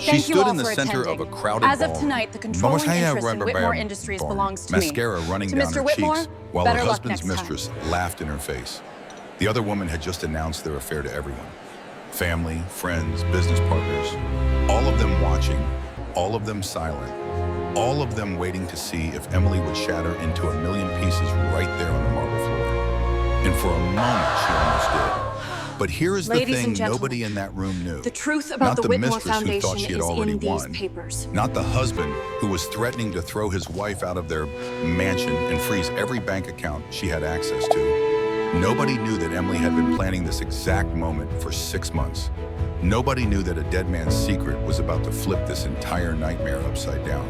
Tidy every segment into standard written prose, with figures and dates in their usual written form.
She Thank you stood all in the for center of attending. a crowded As of ballroom. tonight, the controlling interest in Whitmore Industries belongs to me. Mascara running To down Mr. her Whitmore, cheeks, while her better luck husband's next time. mistress laughed in her face. The other woman had just announced their affair to everyone. Family, friends, business partners, all of them watching, all of them silent, all of them waiting to see if Emily would shatter into a million pieces right there on the marble floor. And for a moment, she almost did. But here is the Ladies thing and gentlemen, nobody in that room knew. The truth about Not the the Whitmore mistress who thought Foundation she had is already in these won. papers. Not the husband who was threatening to throw his wife out of their mansion and freeze every bank account she had access to. Nobody knew that Emily had been planning this exact moment for 6 months. Nobody knew that a dead man's secret was about to flip this entire nightmare upside down.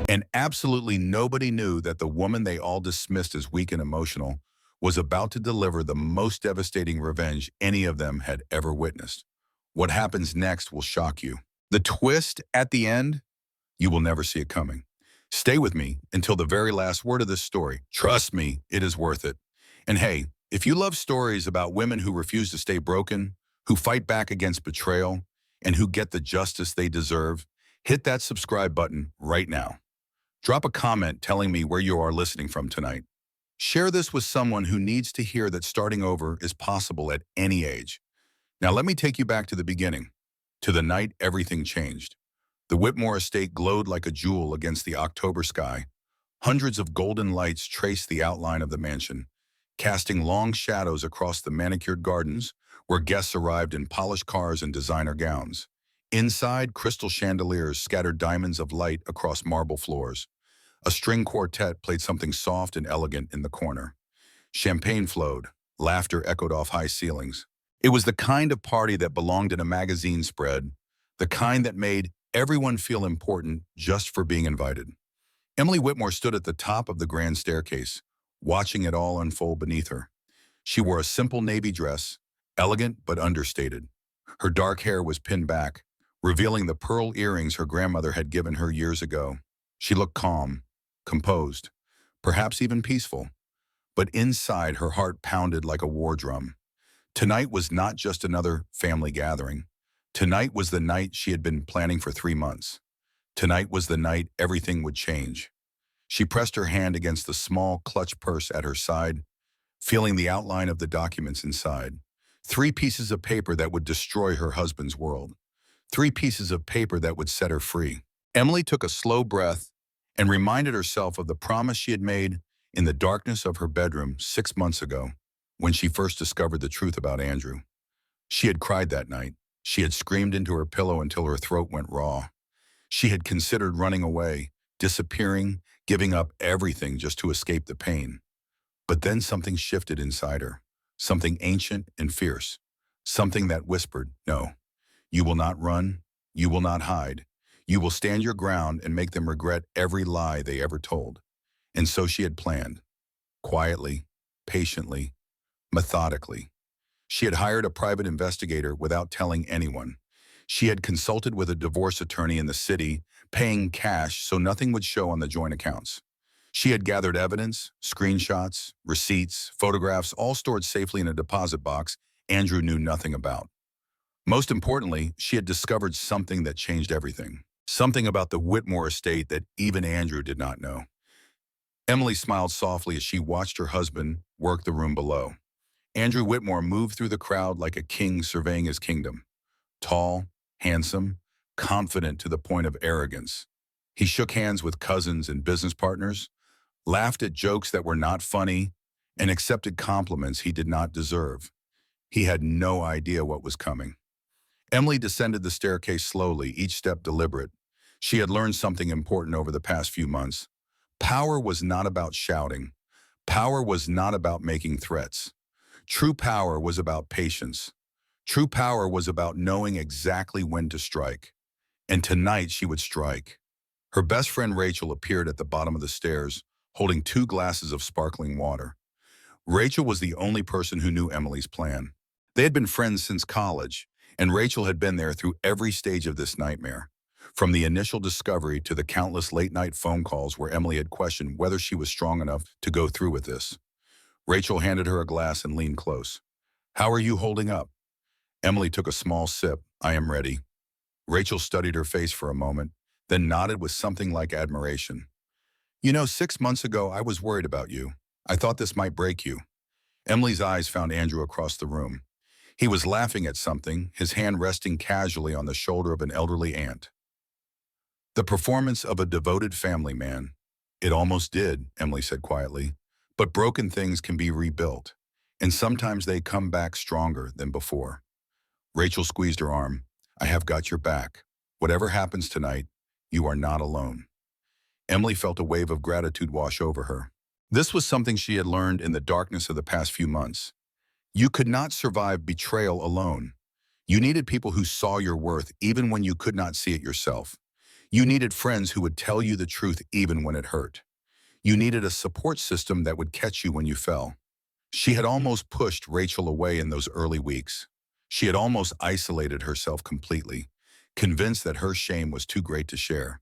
And absolutely nobody knew that the woman they all dismissed as weak and emotional was about to deliver the most devastating revenge any of them had ever witnessed. What happens next will shock you. The twist at the end, you will never see it coming. Stay with me until the very last word of this story. Trust me, it is worth it. And hey, if you love stories about women who refuse to stay broken, who fight back against betrayal, and who get the justice they deserve, hit that subscribe button right now. Drop a comment telling me where you are listening from tonight. Share this with someone who needs to hear that starting over is possible at any age. Now let me take you back to the beginning, to the night everything changed. The Whitmore estate glowed like a jewel against the October sky. Hundreds of golden lights traced the outline of the mansion, casting long shadows across the manicured gardens where guests arrived in polished cars and designer gowns. Inside, crystal chandeliers scattered diamonds of light across marble floors. A string quartet played something soft and elegant in the corner. Champagne flowed, laughter echoed off high ceilings. It was the kind of party that belonged in a magazine spread, the kind that made everyone feel important just for being invited. Emily Whitmore stood at the top of the grand staircase, watching it all unfold beneath her. She wore a simple navy dress, elegant but understated. Her dark hair was pinned back, revealing the pearl earrings her grandmother had given her years ago. She looked calm, composed, perhaps even peaceful, but inside her heart pounded like a war drum. Tonight was not just another family gathering. Tonight was the night she had been planning for 3 months. Tonight was the night everything would change. She pressed her hand against the small clutch purse at her side, feeling the outline of the documents inside. 3 pieces of paper that would destroy her husband's world. 3 pieces of paper that would set her free. Emily took a slow breath and reminded herself of the promise she had made in the darkness of her bedroom 6 months ago when she first discovered the truth about Andrew. She had cried that night. She had screamed into her pillow until her throat went raw. She had considered running away, disappearing, giving up everything just to escape the pain. But then something shifted inside her, something ancient and fierce, something that whispered, no, you will not run, you will not hide. You will stand your ground and make them regret every lie they ever told. And so she had planned, quietly, patiently, methodically. She had hired a private investigator without telling anyone. She had consulted with a divorce attorney in the city, paying cash so nothing would show on the joint accounts. She had gathered evidence, screenshots, receipts, photographs, all stored safely in a deposit box Andrew knew nothing about. Most importantly, she had discovered something that changed everything. Something about the Whitmore estate that even Andrew did not know. Emily smiled softly as she watched her husband work the room below. Andrew Whitmore moved through the crowd like a king surveying his kingdom. Tall, handsome, confident to the point of arrogance. He shook hands with cousins and business partners, laughed at jokes that were not funny, and accepted compliments he did not deserve. He had no idea what was coming. Emily descended the staircase slowly, each step deliberate. She had learned something important over the past few months. Power was not about shouting. Power was not about making threats. True power was about patience. True power was about knowing exactly when to strike. And tonight she would strike. Her best friend Rachel appeared at the bottom of the stairs, holding 2 glasses of sparkling water. Rachel was the only person who knew Emily's plan. They had been friends since college, and Rachel had been there through every stage of this nightmare, from the initial discovery to the countless late-night phone calls where Emily had questioned whether she was strong enough to go through with this. Rachel handed her a glass and leaned close. "How are you holding up?" Emily took a small sip. "I am ready." Rachel studied her face for a moment, then nodded with something like admiration. You know, 6 months ago, I was worried about you. I thought this might break you. Emily's eyes found Andrew across the room. He was laughing at something, his hand resting casually on the shoulder of an elderly aunt. The performance of a devoted family man. It almost did, Emily said quietly. But broken things can be rebuilt, and sometimes they come back stronger than before. Rachel squeezed her arm. I have got your back. Whatever happens tonight, you are not alone. Emily felt a wave of gratitude wash over her. This was something she had learned in the darkness of the past few months. You could not survive betrayal alone. You needed people who saw your worth even when you could not see it yourself. You needed friends who would tell you the truth even when it hurt. You needed a support system that would catch you when you fell. She had almost pushed Rachel away in those early weeks. She had almost isolated herself completely, convinced that her shame was too great to share.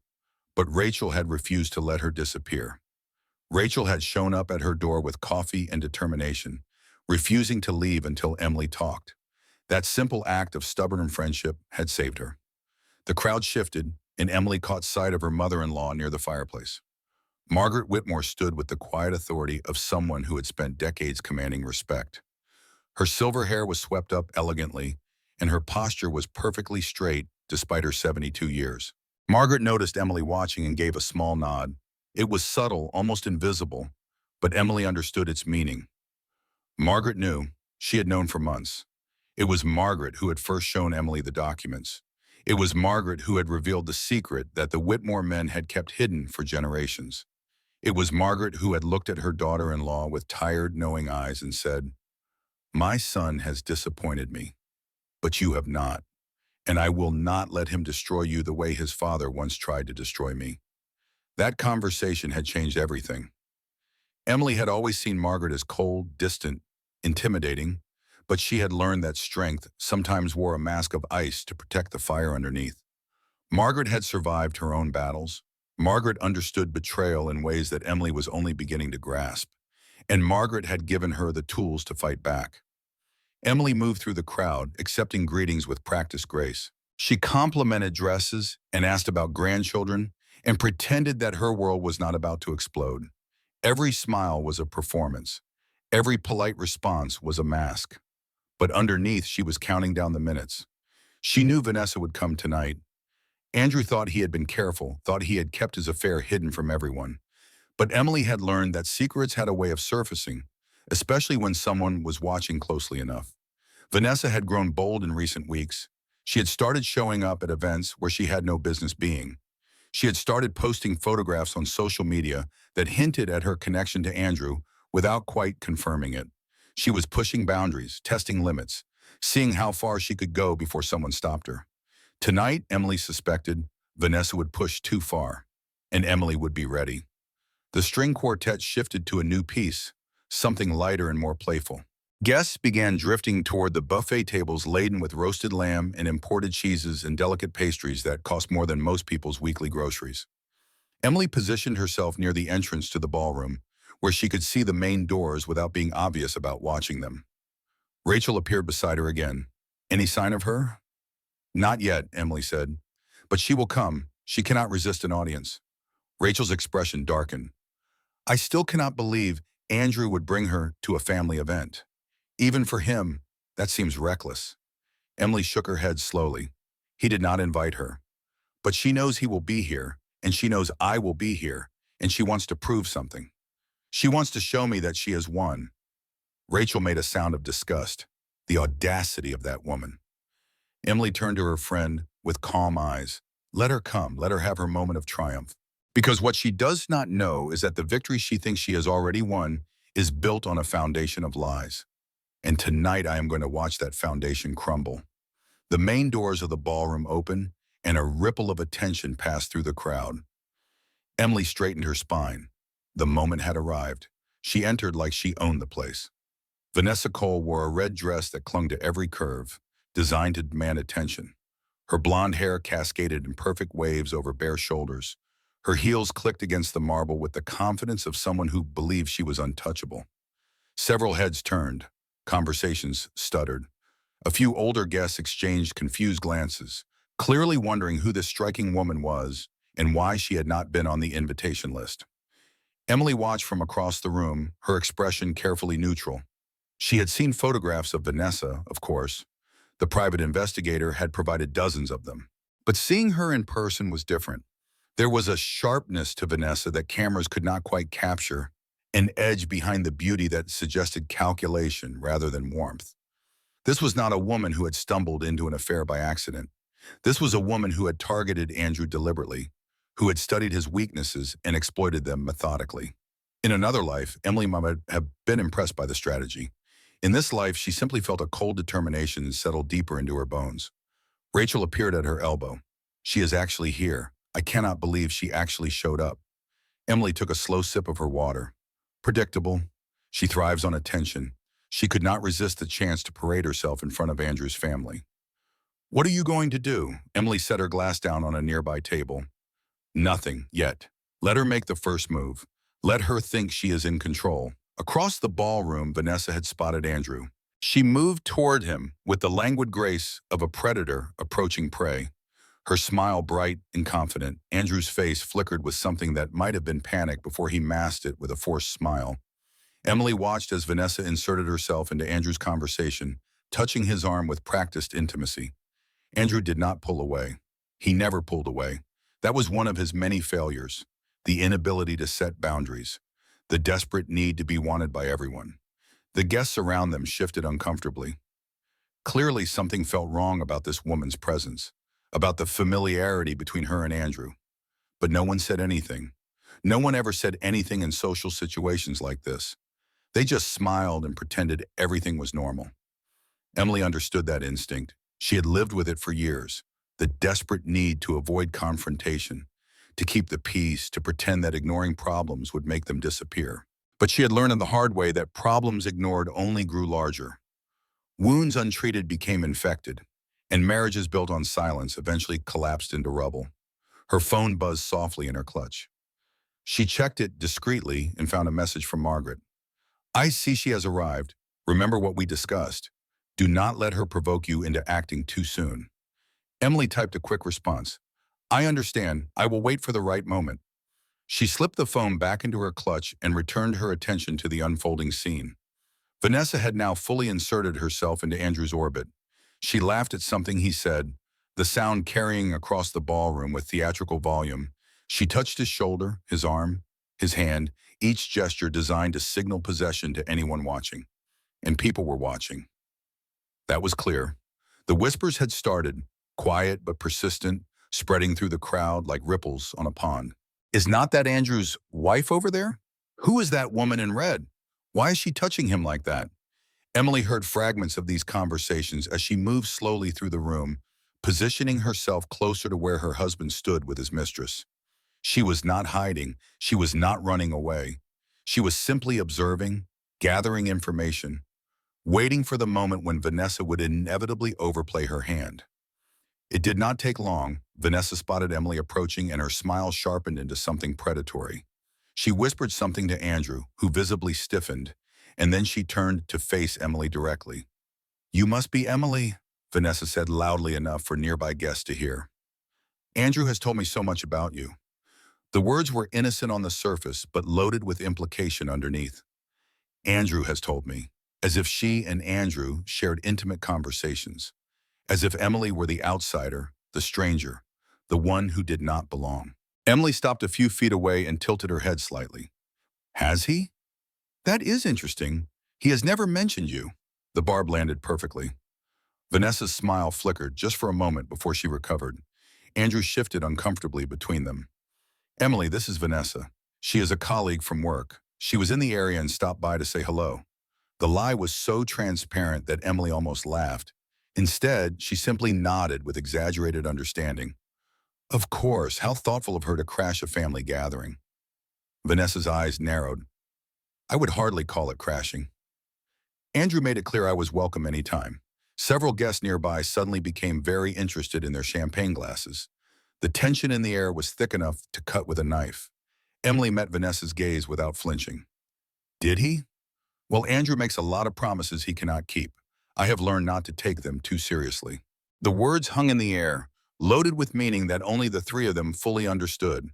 But Rachel had refused to let her disappear. Rachel had shown up at her door with coffee and determination, refusing to leave until Emily talked. That simple act of stubborn friendship had saved her. The crowd shifted, and Emily caught sight of her mother-in-law near the fireplace. Margaret Whitmore stood with the quiet authority of someone who had spent decades commanding respect. Her silver hair was swept up elegantly, and her posture was perfectly straight despite her 72 years. Margaret noticed Emily watching and gave a small nod. It was subtle, almost invisible, but Emily understood its meaning. Margaret knew. She had known for months. It was Margaret who had first shown Emily the documents. It was Margaret who had revealed the secret that the Whitmore men had kept hidden for generations. It was Margaret who had looked at her daughter-in-law with tired, knowing eyes and said, My son has disappointed me, but you have not, and I will not let him destroy you the way his father once tried to destroy me. That conversation had changed everything. Emily had always seen Margaret as cold, distant, intimidating, but she had learned that strength sometimes wore a mask of ice to protect the fire underneath. Margaret had survived her own battles. Margaret understood betrayal in ways that Emily was only beginning to grasp, and Margaret had given her the tools to fight back. Emily moved through the crowd, accepting greetings with practiced grace. She complimented dresses and asked about grandchildren and pretended that her world was not about to explode. Every smile was a performance. Every polite response was a mask. But underneath, she was counting down the minutes. She knew Vanessa would come tonight. Andrew thought he had been careful, thought he had kept his affair hidden from everyone. But Emily had learned that secrets had a way of surfacing, especially when someone was watching closely enough. Vanessa had grown bold in recent weeks. She had started showing up at events where she had no business being. She had started posting photographs on social media that hinted at her connection to Andrew without quite confirming it. She was pushing boundaries, testing limits, seeing how far she could go before someone stopped her. Tonight, Emily suspected Vanessa would push too far, and Emily would be ready. The string quartet shifted to a new piece, something lighter and more playful. Guests began drifting toward the buffet tables laden with roasted lamb and imported cheeses and delicate pastries that cost more than most people's weekly groceries. Emily positioned herself near the entrance to the ballroom, where she could see the main doors without being obvious about watching them. Rachel appeared beside her again. Any sign of her? Not yet, Emily said. But she will come. She cannot resist an audience. Rachel's expression darkened. I still cannot believe Andrew would bring her to a family event. Even for him, that seems reckless. Emily shook her head slowly. He did not invite her. But she knows he will be here, and she knows I will be here, and she wants to prove something. She wants to show me that she has won. Rachel made a sound of disgust. The audacity of that woman. Emily turned to her friend with calm eyes. Let her come. Let her have her moment of triumph. Because what she does not know is that the victory she thinks she has already won is built on a foundation of lies. And tonight I am going to watch that foundation crumble. The main doors of the ballroom opened, and a ripple of attention passed through the crowd. Emily straightened her spine. The moment had arrived. She entered like she owned the place. Vanessa Cole wore a red dress that clung to every curve, designed to demand attention. Her blonde hair cascaded in perfect waves over bare shoulders. Her heels clicked against the marble with the confidence of someone who believed she was untouchable. Several heads turned. Conversations stuttered. A few older guests exchanged confused glances. clearly wondering who this striking woman was and why she had not been on the invitation list. Emily watched from across the room, her expression carefully neutral. She had seen photographs of Vanessa, of course. The private investigator had provided dozens of them. But seeing her in person was different. There was a sharpness to Vanessa that cameras could not quite capture, an edge behind the beauty that suggested calculation rather than warmth. This was not a woman who had stumbled into an affair by accident. This was a woman who had targeted Andrew deliberately, who had studied his weaknesses and exploited them methodically. In another life, Emily might have been impressed by the strategy. In this life, she simply felt a cold determination settle deeper into her bones. Rachel appeared at her elbow. She is actually here. I cannot believe she actually showed up. Emily took a slow sip of her water. Predictable. She thrives on attention. She could not resist the chance to parade herself in front of Andrew's family. What are you going to do? Emily set her glass down on a nearby table. Nothing yet. Let her make the first move. Let her think she is in control. Across the ballroom, Vanessa had spotted Andrew. She moved toward him with the languid grace of a predator approaching prey. Her smile bright and confident, Andrew's face flickered with something that might have been panic before he masked it with a forced smile. Emily watched as Vanessa inserted herself into Andrew's conversation, touching his arm with practiced intimacy. Andrew did not pull away. He never pulled away. That was one of his many failures, the inability to set boundaries, the desperate need to be wanted by everyone. The guests around them shifted uncomfortably. Clearly, something felt wrong about this woman's presence, about the familiarity between her and Andrew. But no one said anything. No one ever said anything in social situations like this. They just smiled and pretended everything was normal. Emily understood that instinct. She had lived with it for years, the desperate need to avoid confrontation, to keep the peace, to pretend that ignoring problems would make them disappear. But she had learned in the hard way that problems ignored only grew larger. Wounds untreated became infected, and marriages built on silence eventually collapsed into rubble. Her phone buzzed softly in her clutch. She checked it discreetly and found a message from Margaret. I see she has arrived. Remember what we discussed. Do not let her provoke you into acting too soon. Emily typed a quick response. I understand. I will wait for the right moment. She slipped the phone back into her clutch and returned her attention to the unfolding scene. Vanessa had now fully inserted herself into Andrew's orbit. She laughed at something he said, the sound carrying across the ballroom with theatrical volume. She touched his shoulder, his arm, his hand, each gesture designed to signal possession to anyone watching. And people were watching. That was clear. The whispers had started, quiet but persistent, spreading through the crowd like ripples on a pond. Is not that Andrew's wife over there? Who is that woman in red? Why is she touching him like that? Emily heard fragments of these conversations as she moved slowly through the room, positioning herself closer to where her husband stood with his mistress. She was not hiding. She was not running away. She was simply observing, gathering information, waiting for the moment when Vanessa would inevitably overplay her hand. It did not take long. Vanessa spotted Emily approaching and her smile sharpened into something predatory. She whispered something to Andrew, who visibly stiffened, and then she turned to face Emily directly. You must be Emily, Vanessa said loudly enough for nearby guests to hear. Andrew has told me so much about you. The words were innocent on the surface, but loaded with implication underneath. Andrew has told me, as if she and Andrew shared intimate conversations, as if Emily were the outsider, the stranger, the one who did not belong. Emily stopped a few feet away and tilted her head slightly. Has he? That is interesting. He has never mentioned you. The barb landed perfectly. Vanessa's smile flickered just for a moment before she recovered. Andrew shifted uncomfortably between them. Emily, this is Vanessa. She is a colleague from work. She was in the area and stopped by to say hello. The lie was so transparent that Emily almost laughed. Instead, she simply nodded with exaggerated understanding. Of course, how thoughtful of her to crash a family gathering. Vanessa's eyes narrowed. I would hardly call it crashing. Andrew made it clear I was welcome anytime. Several guests nearby suddenly became very interested in their champagne glasses. The tension in the air was thick enough to cut with a knife. Emily met Vanessa's gaze without flinching. Did he? Well, Andrew makes a lot of promises he cannot keep. I have learned not to take them too seriously. The words hung in the air, loaded with meaning that only the three of them fully understood.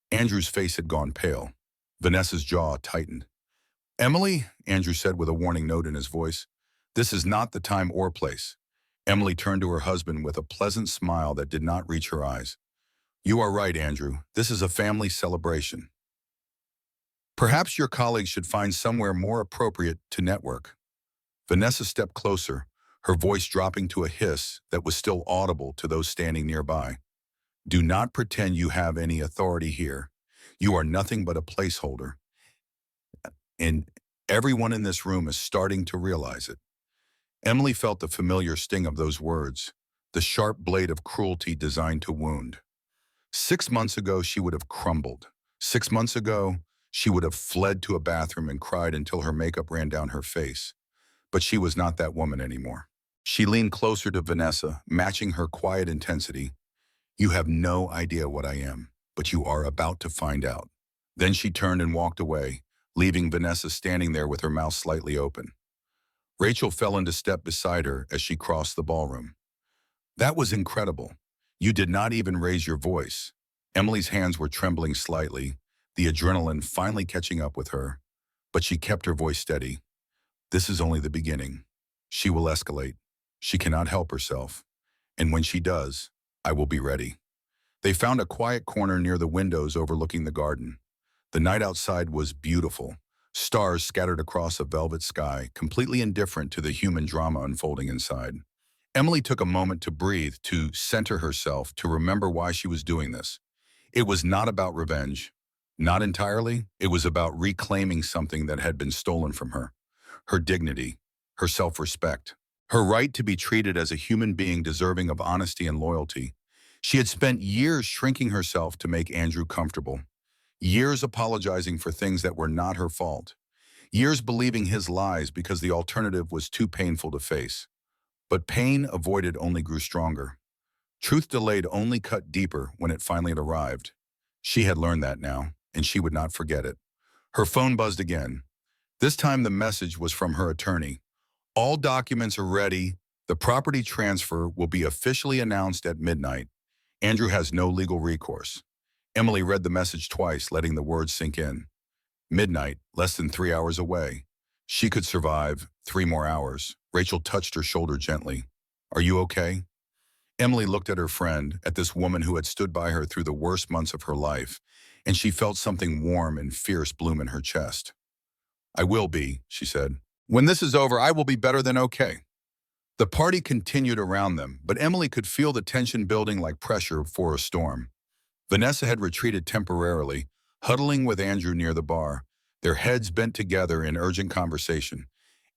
Andrew's face had gone pale. Vanessa's jaw tightened. "Emily," Andrew said with a warning note in his voice, "this is not the time or place." Emily turned to her husband with a pleasant smile that did not reach her eyes. "You are right, Andrew. This is a family celebration. Perhaps your colleagues should find somewhere more appropriate to network." Vanessa stepped closer, her voice dropping to a hiss that was still audible to those standing nearby. "Do not pretend you have any authority here. You are nothing but a placeholder. And everyone in this room is starting to realize it." Emily felt the familiar sting of those words, the sharp blade of cruelty designed to wound. 6 months ago, she would have crumbled. 6 months ago, she would have fled to a bathroom and cried until her makeup ran down her face. But she was not that woman anymore. She leaned closer to Vanessa, matching her quiet intensity. "You have no idea what I am, but you are about to find out." Then she turned and walked away, leaving Vanessa standing there with her mouth slightly open. Rachel fell into step beside her as she crossed the ballroom. "That was incredible. You did not even raise your voice." Emily's hands were trembling slightly, the adrenaline finally catching up with her, but she kept her voice steady. "This is only the beginning. She will escalate. She cannot help herself. And when she does, I will be ready." They found a quiet corner near the windows overlooking the garden. The night outside was beautiful, stars scattered across a velvet sky, completely indifferent to the human drama unfolding inside. Emily took a moment to breathe, to center herself, to remember why she was doing this. It was not about revenge. Not entirely. It was about reclaiming something that had been stolen from her. Her dignity, her self-respect, her right to be treated as a human being deserving of honesty and loyalty. She had spent years shrinking herself to make Andrew comfortable. Years apologizing for things that were not her fault. Years believing his lies because the alternative was too painful to face. But pain avoided only grew stronger. Truth delayed only cut deeper when it finally arrived. She had learned that now, and she would not forget it. Her phone buzzed again. This time the message was from her attorney. "All documents are ready. The property transfer will be officially announced at midnight. Andrew has no legal recourse." Emily read the message twice, letting the words sink in. Midnight, less than 3 hours away. She could survive 3 more hours. Rachel touched her shoulder gently. "Are you okay?" Emily looked at her friend, at this woman who had stood by her through the worst months of her life, and she felt something warm and fierce bloom in her chest. "I will be," she said. "When this is over, I will be better than okay." The party continued around them, but Emily could feel the tension building like pressure for a storm. Vanessa had retreated temporarily, huddling with Andrew near the bar, their heads bent together in urgent conversation.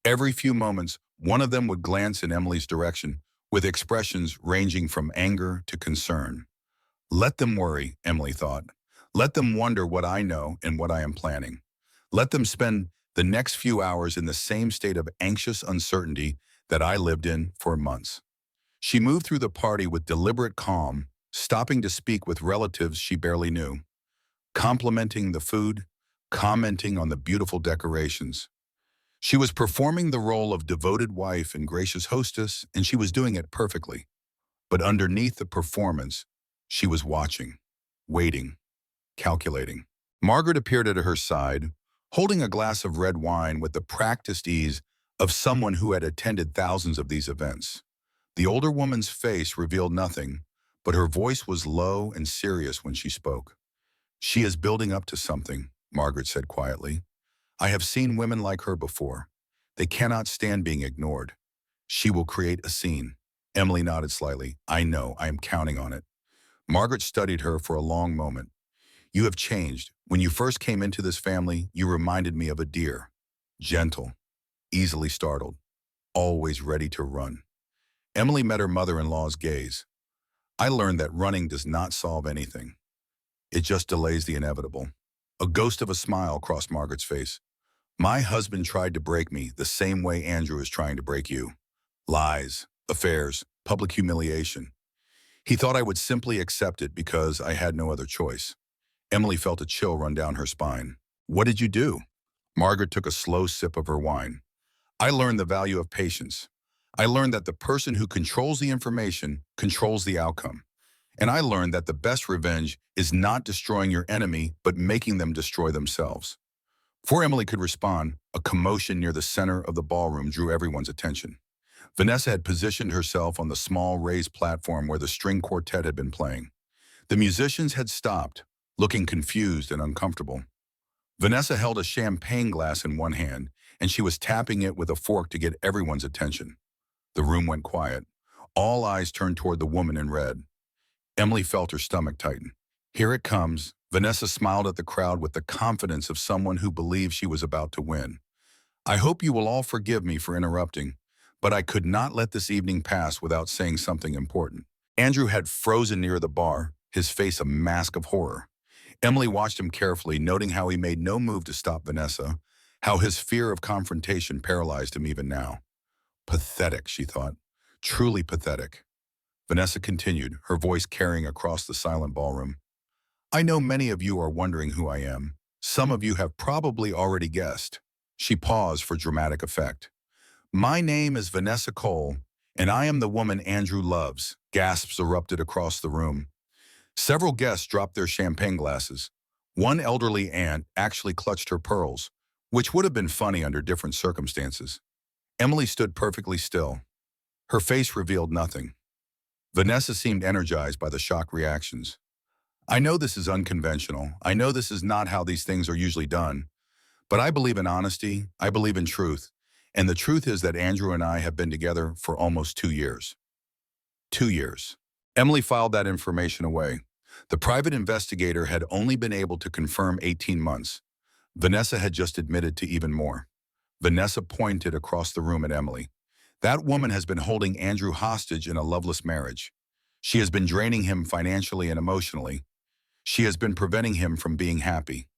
Every few moments, one of them would glance in Emily's direction, with expressions ranging from anger to concern. "Let them worry," Emily thought. "Let them wonder what I know and what I am planning. Let them spend the next few hours in the same state of anxious uncertainty that I lived in for months." She moved through the party with deliberate calm, stopping to speak with relatives she barely knew, complimenting the food, commenting on the beautiful decorations. She was performing the role of devoted wife and gracious hostess, and she was doing it perfectly. But underneath the performance, she was watching, waiting, calculating. Margaret appeared at her side, holding a glass of red wine with the practiced ease of someone who had attended thousands of these events. The older woman's face revealed nothing, but her voice was low and serious when she spoke. "She is building up to something," Margaret said quietly. "I have seen women like her before. They cannot stand being ignored. She will create a scene." Emily nodded slightly. "I know. I am counting on it." Margaret studied her for a long moment. "You have changed. When you first came into this family, you reminded me of a deer. Gentle, easily startled, always ready to run." Emily met her mother-in-law's gaze. "I learned that running does not solve anything. It just delays the inevitable." A ghost of a smile crossed Margaret's face. "My husband tried to break me the same way Andrew is trying to break you. Lies, affairs, public humiliation. He thought I would simply accept it because I had no other choice." Emily felt a chill run down her spine. "What did you do?" Margaret took a slow sip of her wine. "I learned the value of patience. I learned that the person who controls the information controls the outcome. And I learned that the best revenge is not destroying your enemy, but making them destroy themselves. Before Emily could respond, a commotion near the center of the ballroom drew everyone's attention. Vanessa had positioned herself on the small raised platform where the string quartet had been playing. The musicians had stopped, looking confused and uncomfortable. Vanessa held a champagne glass in one hand, and she was tapping it with a fork to get everyone's attention. The room went quiet. All eyes turned toward the woman in red. Emily felt her stomach tighten. Here it comes. Vanessa smiled at the crowd with the confidence of someone who believed she was about to win. I hope you will all forgive me for interrupting, but I could not let this evening pass without saying something important. Andrew had frozen near the bar, his face a mask of horror. Emily watched him carefully, noting how he made no move to stop Vanessa, how his fear of confrontation paralyzed him even now. Pathetic, she thought. Truly pathetic. Vanessa continued, her voice carrying across the silent ballroom. I know many of you are wondering who I am. Some of you have probably already guessed. She paused for dramatic effect. My name is Vanessa Cole, and I am the woman Andrew loves. Gasps erupted across the room. Several guests dropped their champagne glasses. One elderly aunt actually clutched her pearls, which would have been funny under different circumstances. Emily stood perfectly still. Her face revealed nothing. Vanessa seemed energized by the shock reactions. I know this is unconventional. I know this is not how these things are usually done. But I believe in honesty. I believe in truth. And the truth is that Andrew and I have been together for almost 2 years. 2 years. Emily filed that information away. The private investigator had only been able to confirm 18 months. Vanessa had just admitted to even more. Vanessa pointed across the room at Emily. That woman has been holding Andrew hostage in a loveless marriage. She has been draining him financially and emotionally. She has been preventing him from being happy.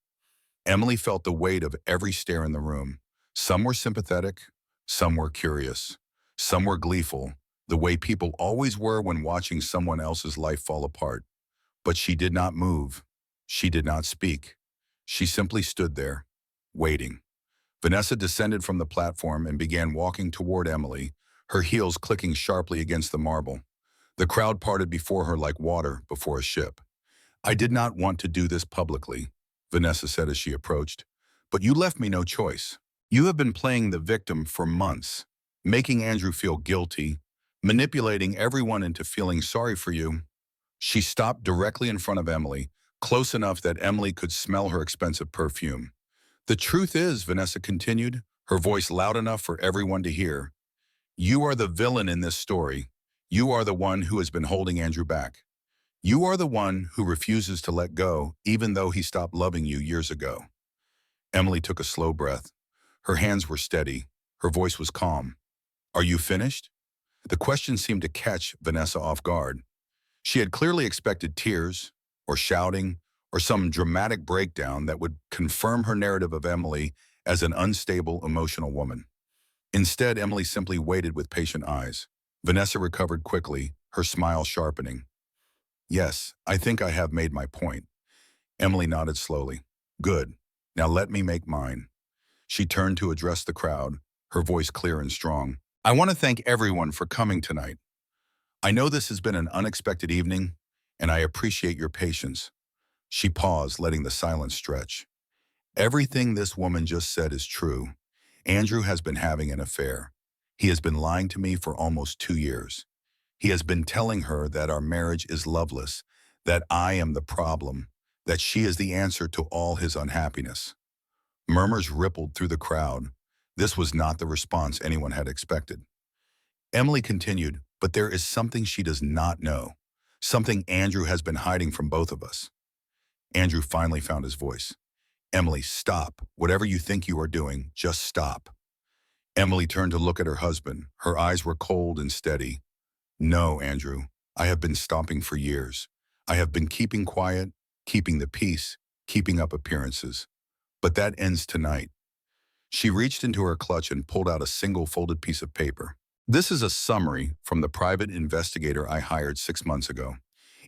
Emily felt the weight of every stare in the room. Some were sympathetic, some were curious, some were gleeful, the way people always were when watching someone else's life fall apart. But she did not move. She did not speak. She simply stood there, waiting. Vanessa descended from the platform and began walking toward Emily, her heels clicking sharply against the marble. The crowd parted before her like water before a ship. I did not want to do this publicly, Vanessa said as she approached, but you left me no choice. You have been playing the victim for months, making Andrew feel guilty, manipulating everyone into feeling sorry for you. She stopped directly in front of Emily, close enough that Emily could smell her expensive perfume. The truth is, Vanessa continued, her voice loud enough for everyone to hear, you are the villain in this story. You are the one who has been holding Andrew back. You are the one who refuses to let go, even though he stopped loving you years ago. Emily took a slow breath. Her hands were steady. Her voice was calm. Are you finished? The question seemed to catch Vanessa off guard. She had clearly expected tears, or shouting, or some dramatic breakdown that would confirm her narrative of Emily as an unstable, emotional woman. Instead, Emily simply waited with patient eyes. Vanessa recovered quickly, her smile sharpening. Yes, I think I have made my point. Emily nodded slowly. Good. Now let me make mine. She turned to address the crowd, her voice clear and strong. I want to thank everyone for coming tonight. I know this has been an unexpected evening, and I appreciate your patience. She paused, letting the silence stretch. Everything this woman just said is true. Andrew has been having an affair. He has been lying to me for almost 2 years. He has been telling her that our marriage is loveless, that I am the problem, that she is the answer to all his unhappiness. Murmurs rippled through the crowd. This was not the response anyone had expected. Emily continued, but there is something she does not know, something Andrew has been hiding from both of us. Andrew finally found his voice. Emily, stop. Whatever you think you are doing, just stop. Emily turned to look at her husband. Her eyes were cold and steady. No, Andrew, I have been stopping for years. I have been keeping quiet, keeping the peace, keeping up appearances. But that ends tonight. She reached into her clutch and pulled out a single folded piece of paper. This is a summary from the private investigator I hired 6 months ago.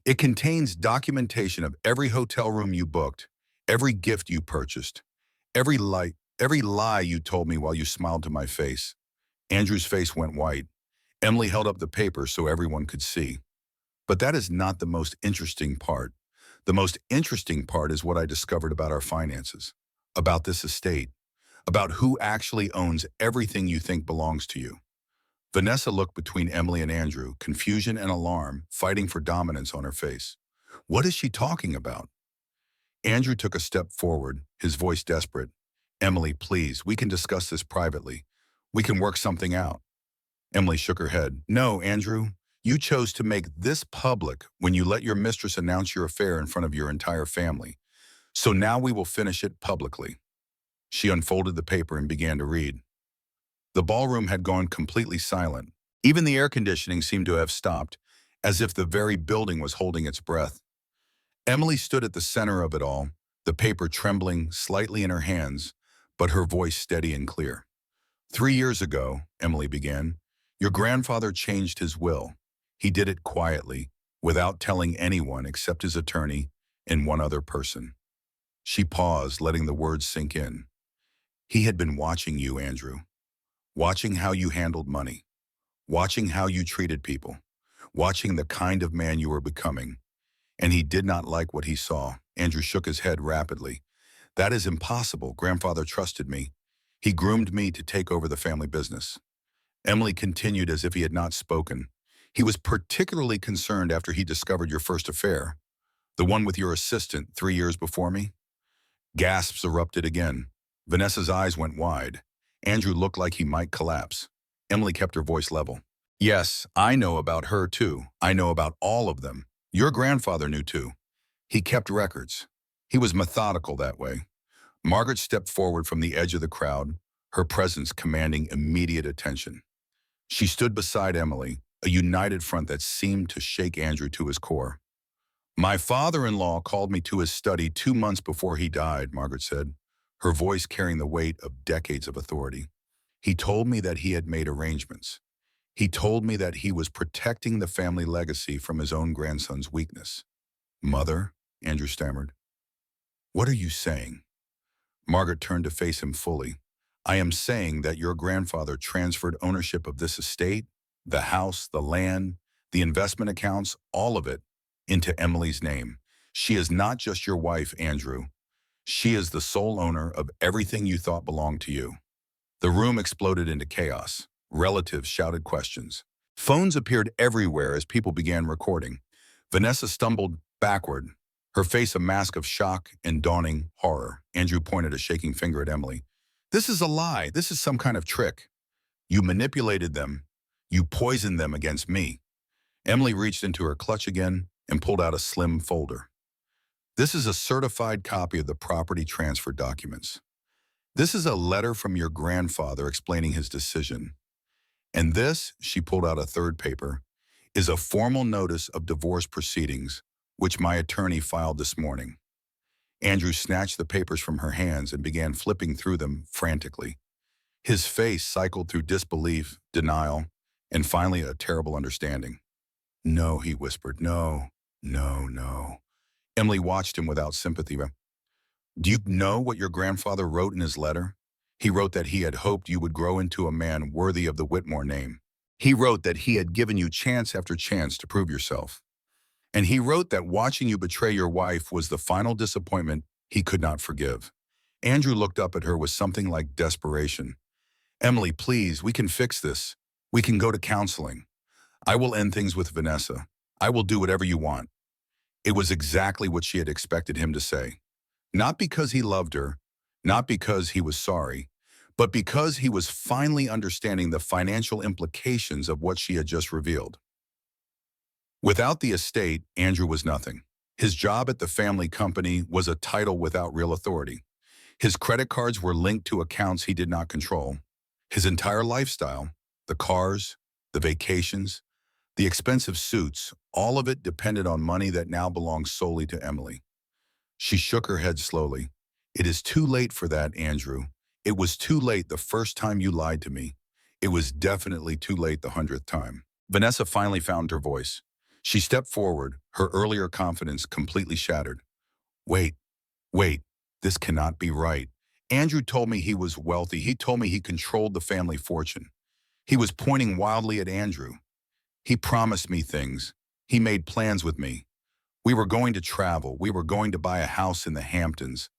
It contains documentation of every hotel room you booked, every gift you purchased, every lie you told me while you smiled to my face. Andrew's face went white. Emily held up the paper so everyone could see. But that is not the most interesting part. The most interesting part is what I discovered about our finances, about this estate, about who actually owns everything you think belongs to you. Vanessa looked between Emily and Andrew, confusion and alarm fighting for dominance on her face. What is she talking about? Andrew took a step forward, his voice desperate. Emily, please, we can discuss this privately. We can work something out. Emily shook her head. No, Andrew, you chose to make this public when you let your mistress announce your affair in front of your entire family. So now we will finish it publicly. She unfolded the paper and began to read. The ballroom had gone completely silent. Even the air conditioning seemed to have stopped, as if the very building was holding its breath. Emily stood at the center of it all, the paper trembling slightly in her hands, but her voice steady and clear. 3 years ago, Emily began, your grandfather changed his will. He did it quietly, without telling anyone except his attorney and one other person. She paused, letting the words sink in. He had been watching you, Andrew. Watching how you handled money. Watching how you treated people. Watching the kind of man you were becoming. And he did not like what he saw. Andrew shook his head rapidly. That is impossible. Grandfather trusted me. He groomed me to take over the family business. Emily continued as if he had not spoken. He was particularly concerned after he discovered your first affair, the one with your assistant 3 years before me. Gasps erupted again. Vanessa's eyes went wide. Andrew looked like he might collapse. Emily kept her voice level. Yes, I know about her too. I know about all of them. Your grandfather knew too. He kept records. He was methodical that way. Margaret stepped forward from the edge of the crowd, her presence commanding immediate attention. She stood beside Emily, a united front that seemed to shake Andrew to his core. My father-in-law called me to his study 2 months before he died, Margaret said, her voice carrying the weight of decades of authority. He told me that he had made arrangements. He told me that he was protecting the family legacy from his own grandson's weakness. Mother, Andrew stammered. What are you saying? Margaret turned to face him fully. I am saying that your grandfather transferred ownership of this estate, the house, the land, the investment accounts, all of it, into Emily's name. She is not just your wife, Andrew. She is the sole owner of everything you thought belonged to you. The room exploded into chaos. Relatives shouted questions. Phones appeared everywhere as people began recording. Vanessa stumbled backward, her face a mask of shock and dawning horror. Andrew pointed a shaking finger at Emily. This is a lie. This is some kind of trick. You manipulated them. You poisoned them against me. Emily reached into her clutch again and pulled out a slim folder. This is a certified copy of the property transfer documents. This is a letter from your grandfather explaining his decision. And this, she pulled out a third paper, is a formal notice of divorce proceedings, which my attorney filed this morning. Andrew snatched the papers from her hands and began flipping through them frantically. His face cycled through disbelief, denial, and finally a terrible understanding. No, he whispered, no, no, no. Emily watched him without sympathy. Do you know what your grandfather wrote in his letter? He wrote that he had hoped you would grow into a man worthy of the Whitmore name. He wrote that he had given you chance after chance to prove yourself. And he wrote that watching you betray your wife was the final disappointment he could not forgive. Andrew looked up at her with something like desperation. Emily, please, we can fix this. We can go to counseling. I will end things with Vanessa. I will do whatever you want. It was exactly what she had expected him to say. Not because he loved her, not because he was sorry, but because he was finally understanding the financial implications of what she had just revealed. Without the estate, Andrew was nothing. His job at the family company was a title without real authority. His credit cards were linked to accounts he did not control. His entire lifestyle, the cars, the vacations, the expensive suits, all of it depended on money that now belonged solely to Emily. She shook her head slowly. It is too late for that, Andrew. It was too late the first time you lied to me. It was definitely too late the 100th time. Vanessa finally found her voice. She stepped forward, her earlier confidence completely shattered. Wait, this cannot be right. Andrew told me he was wealthy. He told me he controlled the family fortune. He was pointing wildly at Andrew. He promised me things. He made plans with me. We were going to travel. We were going to buy a house in the Hamptons.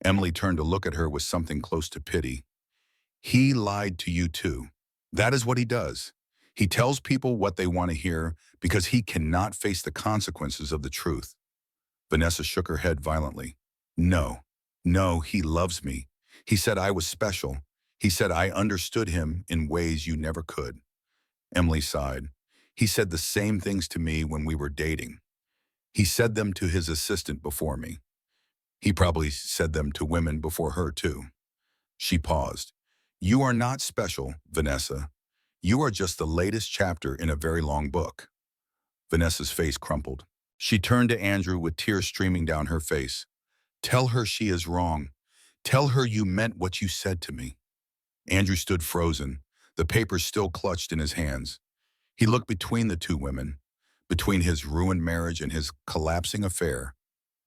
Emily turned to look at her with something close to pity. He lied to you too. That is what he does. He tells people what they want to hear because he cannot face the consequences of the truth. Vanessa shook her head violently. No, no, he loves me. He said I was special. He said I understood him in ways you never could. Emily sighed. He said the same things to me when we were dating. He said them to his assistant before me. He probably said them to women before her too. She paused. You are not special, Vanessa. You are just the latest chapter in a very long book. Vanessa's face crumpled. She turned to Andrew with tears streaming down her face. Tell her she is wrong. Tell her you meant what you said to me. Andrew stood frozen, the papers still clutched in his hands. He looked between the two women, between his ruined marriage and his collapsing affair,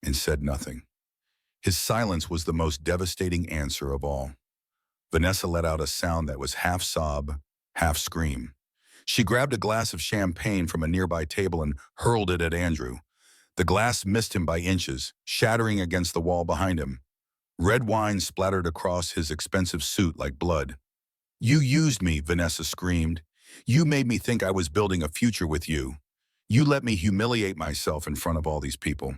and said nothing. His silence was the most devastating answer of all. Vanessa let out a sound that was half sob, half scream. She grabbed a glass of champagne from a nearby table and hurled it at Andrew. The glass missed him by inches, shattering against the wall behind him. Red wine splattered across his expensive suit like blood. You used me, Vanessa screamed. You made me think I was building a future with you. You let me humiliate myself in front of all these people.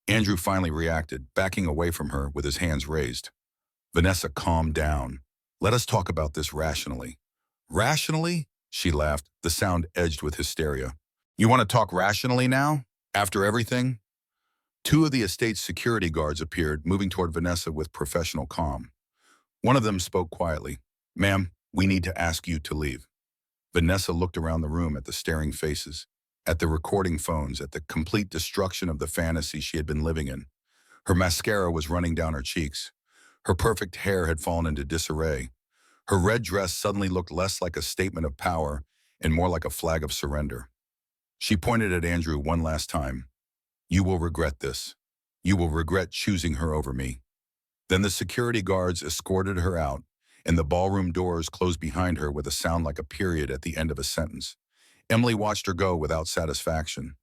Andrew finally reacted, backing away from her with his hands raised. Vanessa calmed down. Let us talk about this rationally. Rationally? She laughed, the sound edged with hysteria. You want to talk rationally now? After everything? Two of the estate's security guards appeared, moving toward Vanessa with professional calm. One of them spoke quietly. Ma'am, we need to ask you to leave. Vanessa looked around the room at the staring faces, at the recording phones, at the complete destruction of the fantasy she had been living in. Her mascara was running down her cheeks. Her perfect hair had fallen into disarray. Her red dress suddenly looked less like a statement of power and more like a flag of surrender. She pointed at Andrew one last time. You will regret this. You will regret choosing her over me. Then the security guards escorted her out, and the ballroom doors closed behind her with a sound like a period at the end of a sentence. Emily watched her go without satisfaction.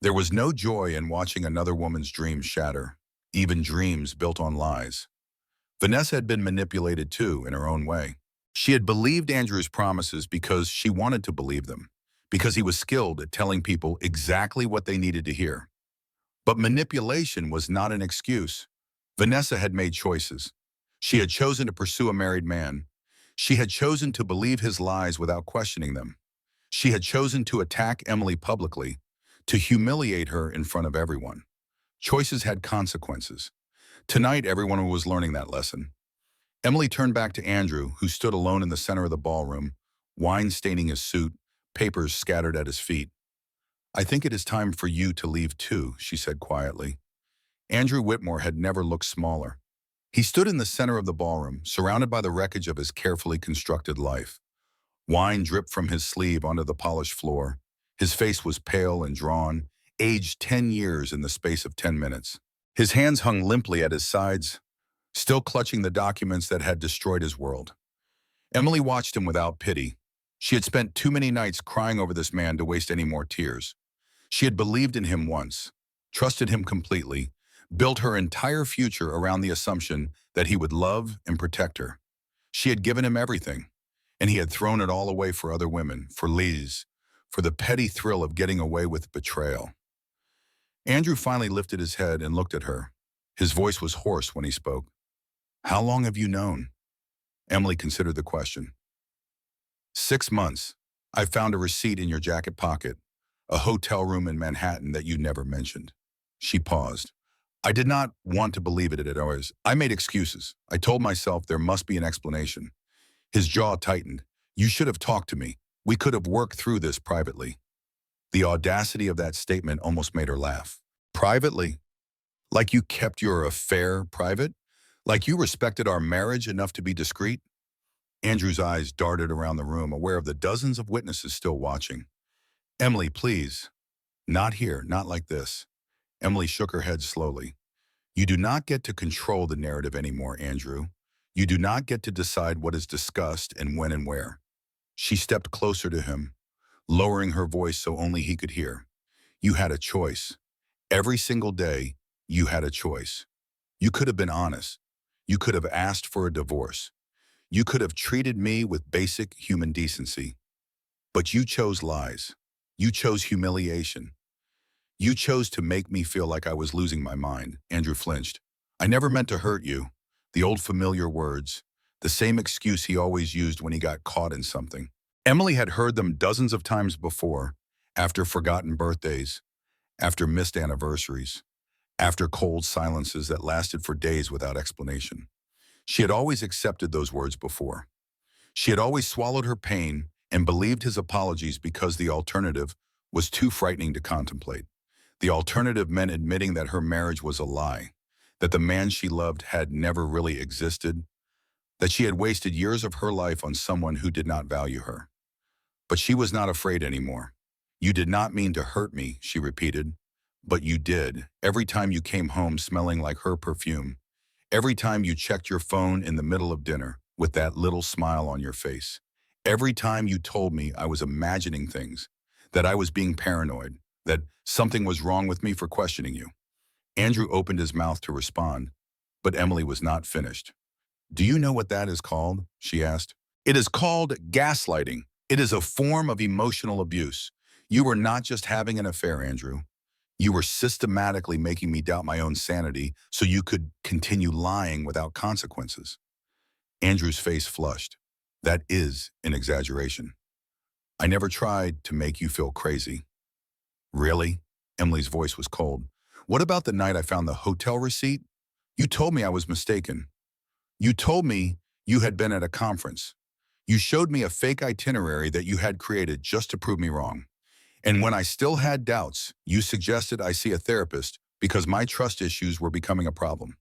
There was no joy in watching another woman's dreams shatter, even dreams built on lies. Vanessa had been manipulated too, in her own way. She had believed Andrew's promises because she wanted to believe them, because he was skilled at telling people exactly what they needed to hear. But manipulation was not an excuse. Vanessa had made choices. She had chosen to pursue a married man. She had chosen to believe his lies without questioning them. She had chosen to attack Emily publicly, to humiliate her in front of everyone. Choices had consequences. Tonight, everyone was learning that lesson. Emily turned back to Andrew, who stood alone in the center of the ballroom, wine staining his suit, papers scattered at his feet. I think it is time for you to leave too, she said quietly. Andrew Whitmore had never looked smaller. He stood in the center of the ballroom, surrounded by the wreckage of his carefully constructed life. Wine dripped from his sleeve onto the polished floor. His face was pale and drawn, aged 10 years in the space of 10 minutes. His hands hung limply at his sides, still clutching the documents that had destroyed his world. Emily watched him without pity. She had spent too many nights crying over this man to waste any more tears. She had believed in him once, trusted him completely, built her entire future around the assumption that he would love and protect her. She had given him everything, and he had thrown it all away for other women, for Liz, for the petty thrill of getting away with betrayal. Andrew finally lifted his head and looked at her. His voice was hoarse when he spoke. How long have you known? Emily considered the question. 6 months. I found a receipt in your jacket pocket, a hotel room in Manhattan that you never mentioned. She paused. I did not want to believe it at ours. I made excuses. I told myself there must be an explanation. His jaw tightened. You should have talked to me. We could have worked through this privately. The audacity of that statement almost made her laugh. Privately? Like you kept your affair private? Like you respected our marriage enough to be discreet? Andrew's eyes darted around the room, aware of the dozens of witnesses still watching. Emily, please. Not here, not like this. Emily shook her head slowly. You do not get to control the narrative anymore, Andrew. You do not get to decide what is discussed and when and where. She stepped closer to him, lowering her voice so only he could hear. You had a choice. Every single day, you had a choice. You could have been honest. You could have asked for a divorce. You could have treated me with basic human decency. But you chose lies. You chose humiliation. You chose to make me feel like I was losing my mind. Andrew flinched. I never meant to hurt you. The old familiar words, the same excuse he always used when he got caught in something. Emily had heard them dozens of times before, after forgotten birthdays, after missed anniversaries, after cold silences that lasted for days without explanation. She had always accepted those words before. She had always swallowed her pain and believed his apologies because the alternative was too frightening to contemplate. The alternative meant admitting that her marriage was a lie, that the man she loved had never really existed, that she had wasted years of her life on someone who did not value her. But she was not afraid anymore. You did not mean to hurt me, she repeated. But you did, every time you came home smelling like her perfume, every time you checked your phone in the middle of dinner with that little smile on your face, every time you told me I was imagining things, that I was being paranoid, that something was wrong with me for questioning you. Andrew opened his mouth to respond, but Emily was not finished. Do you know what that is called? She asked. It is called gaslighting. It is a form of emotional abuse. You were not just having an affair, Andrew. You were systematically making me doubt my own sanity so you could continue lying without consequences. Andrew's face flushed. That is an exaggeration. I never tried to make you feel crazy. Really? Emily's voice was cold. What about the night I found the hotel receipt? You told me I was mistaken. You told me you had been at a conference. You showed me a fake itinerary that you had created just to prove me wrong. And when I still had doubts, you suggested I see a therapist because my trust issues were becoming a problem.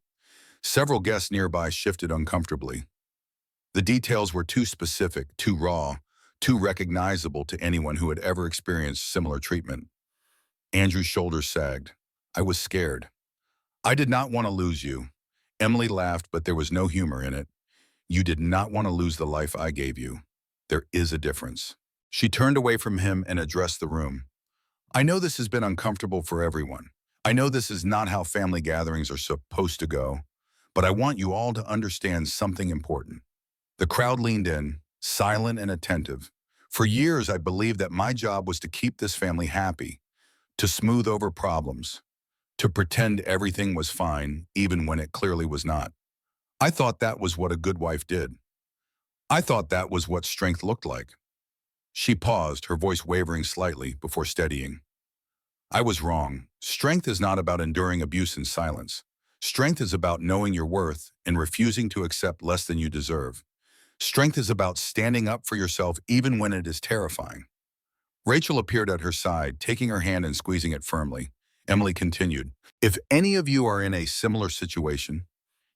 Several guests nearby shifted uncomfortably. The details were too specific, too raw, too recognizable to anyone who had ever experienced similar treatment. Andrew's shoulders sagged. I was scared. I did not want to lose you. Emily laughed, but there was no humor in it. You did not want to lose the life I gave you. There is a difference. She turned away from him and addressed the room. I know this has been uncomfortable for everyone. I know this is not how family gatherings are supposed to go, but I want you all to understand something important. The crowd leaned in, silent and attentive. For years, I believed that my job was to keep this family happy, to smooth over problems, to pretend everything was fine, even when it clearly was not. I thought that was what a good wife did. I thought that was what strength looked like. She paused, her voice wavering slightly before steadying. I was wrong. Strength is not about enduring abuse in silence. Strength is about knowing your worth and refusing to accept less than you deserve. Strength is about standing up for yourself even when it is terrifying. Rachel appeared at her side, taking her hand and squeezing it firmly. Emily continued, if any of you are in a similar situation,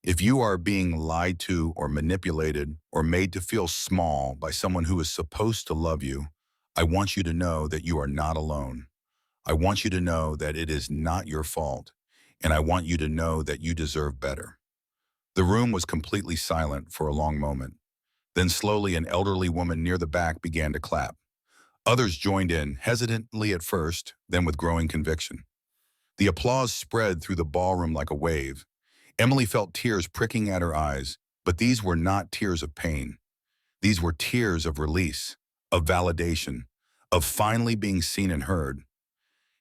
if you are being lied to or manipulated or made to feel small by someone who is supposed to love you, I want you to know that you are not alone. I want you to know that it is not your fault, and I want you to know that you deserve better. The room was completely silent for a long moment. Then slowly an elderly woman near the back began to clap. Others joined in, hesitantly at first, then with growing conviction. The applause spread through the ballroom like a wave. Emily felt tears pricking at her eyes, but these were not tears of pain. These were tears of release, of validation, of finally being seen and heard.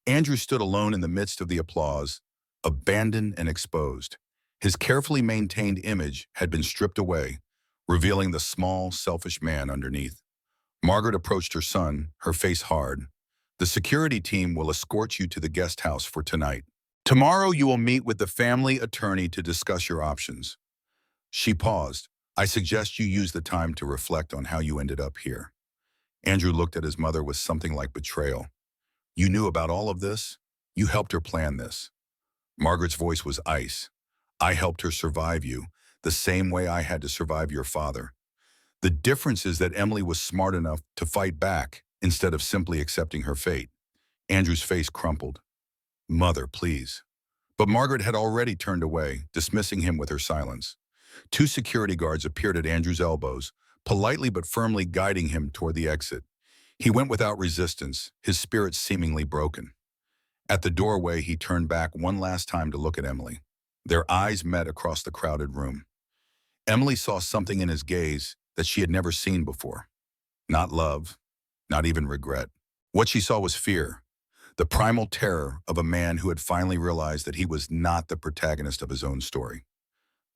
Andrew stood alone in the midst of the applause, abandoned and exposed. His carefully maintained image had been stripped away, revealing the small, selfish man underneath. Margaret approached her son, her face hard. The security team will escort you to the guest house for tonight. Tomorrow you will meet with the family attorney to discuss your options. She paused. I suggest you use the time to reflect on how you ended up here. Andrew looked at his mother with something like betrayal. You knew about all of this? You helped her plan this. Margaret's voice was ice. I helped her survive you, the same way I had to survive your father. The difference is that Emily was smart enough to fight back instead of simply accepting her fate. Andrew's face crumpled. Mother, please. But Margaret had already turned away, dismissing him with her silence. Two security guards appeared at Andrew's elbows, politely but firmly guiding him toward the exit. He went without resistance, his spirit seemingly broken. At the doorway, he turned back one last time to look at Emily. Their eyes met across the crowded room. Emily saw something in his gaze that she had never seen before. Not love, not even regret. What she saw was fear, the primal terror of a man who had finally realized that he was not the protagonist of his own story.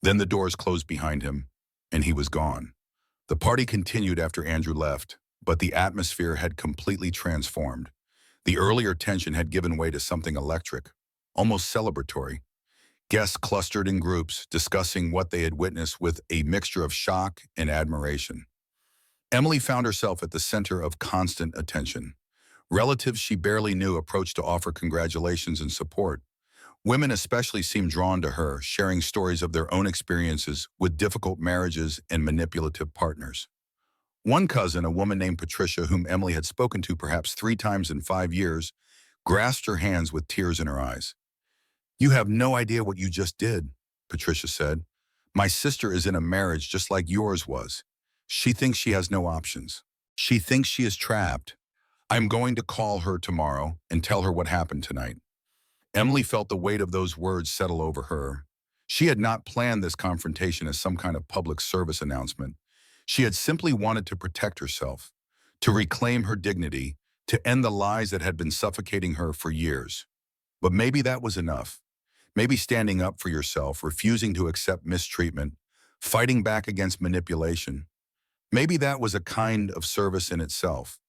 Then the doors closed behind him, and he was gone. The party continued after Andrew left, but the atmosphere had completely transformed. The earlier tension had given way to something electric, almost celebratory. Guests clustered in groups, discussing what they had witnessed with a mixture of shock and admiration. Emily found herself at the center of constant attention. Relatives she barely knew approached to offer congratulations and support. Women especially seemed drawn to her, sharing stories of their own experiences with difficult marriages and manipulative partners. One cousin, a woman named Patricia, whom Emily had spoken to perhaps 3 times in 5 years, grasped her hands with tears in her eyes. "You have no idea what you just did," Patricia said. "My sister is in a marriage just like yours was. She thinks she has no options. She thinks she is trapped. I'm going to call her tomorrow and tell her what happened tonight." Emily felt the weight of those words settle over her. She had not planned this confrontation as some kind of public service announcement. She had simply wanted to protect herself, to reclaim her dignity, to end the lies that had been suffocating her for years. But maybe that was enough. Maybe standing up for yourself, refusing to accept mistreatment, fighting back against manipulation. Maybe that was a kind of service in itself.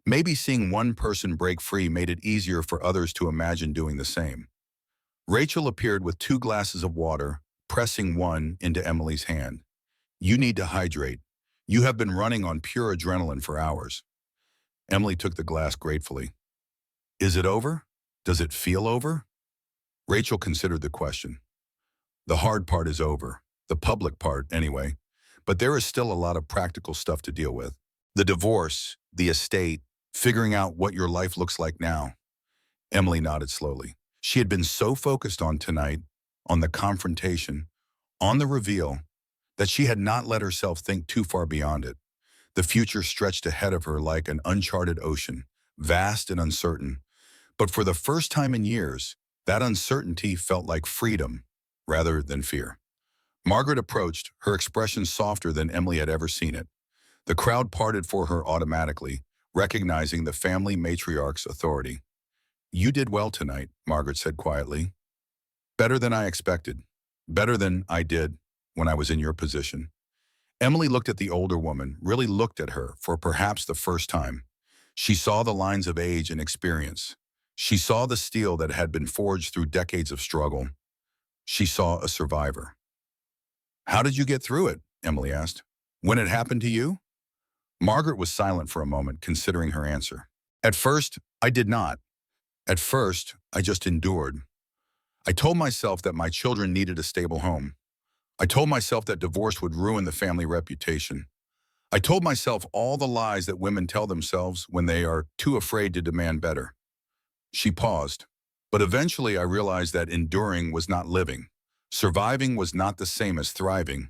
Maybe seeing one person break free made it easier for others to imagine doing the same. Rachel appeared with 2 glasses of water, pressing one into Emily's hand. "You need to hydrate. You have been running on pure adrenaline for hours." Emily took the glass gratefully. "Is it over? Does it feel over?" Rachel considered the question. "The hard part is over. The public part, anyway. But there is still a lot of practical stuff to deal with. The divorce, the estate, figuring out what your life looks like now." Emily nodded slowly. She had been so focused on tonight, on the confrontation, on the reveal, that she had not let herself think too far beyond it. The future stretched ahead of her like an uncharted ocean, vast and uncertain. But for the first time in years, that uncertainty felt like freedom rather than fear. Margaret approached, her expression softer than Emily had ever seen it. The crowd parted for her automatically, recognizing the family matriarch's authority. "You did well tonight," Margaret said quietly. "Better than I expected. Better than I did when I was in your position." Emily looked at the older woman, really looked at her for perhaps the first time. She saw the lines of age and experience. She saw the steel that had been forged through decades of struggle. She saw a survivor. "How did you get through it?" Emily asked. "When it happened to you?" Margaret was silent for a moment, considering her answer. "At first, I did not. At first, I just endured. I told myself that my children needed a stable home. I told myself that divorce would ruin the family reputation. I told myself all the lies that women tell themselves when they are too afraid to demand better." She paused. "But eventually I realized that enduring was not living. Surviving was not the same as thriving.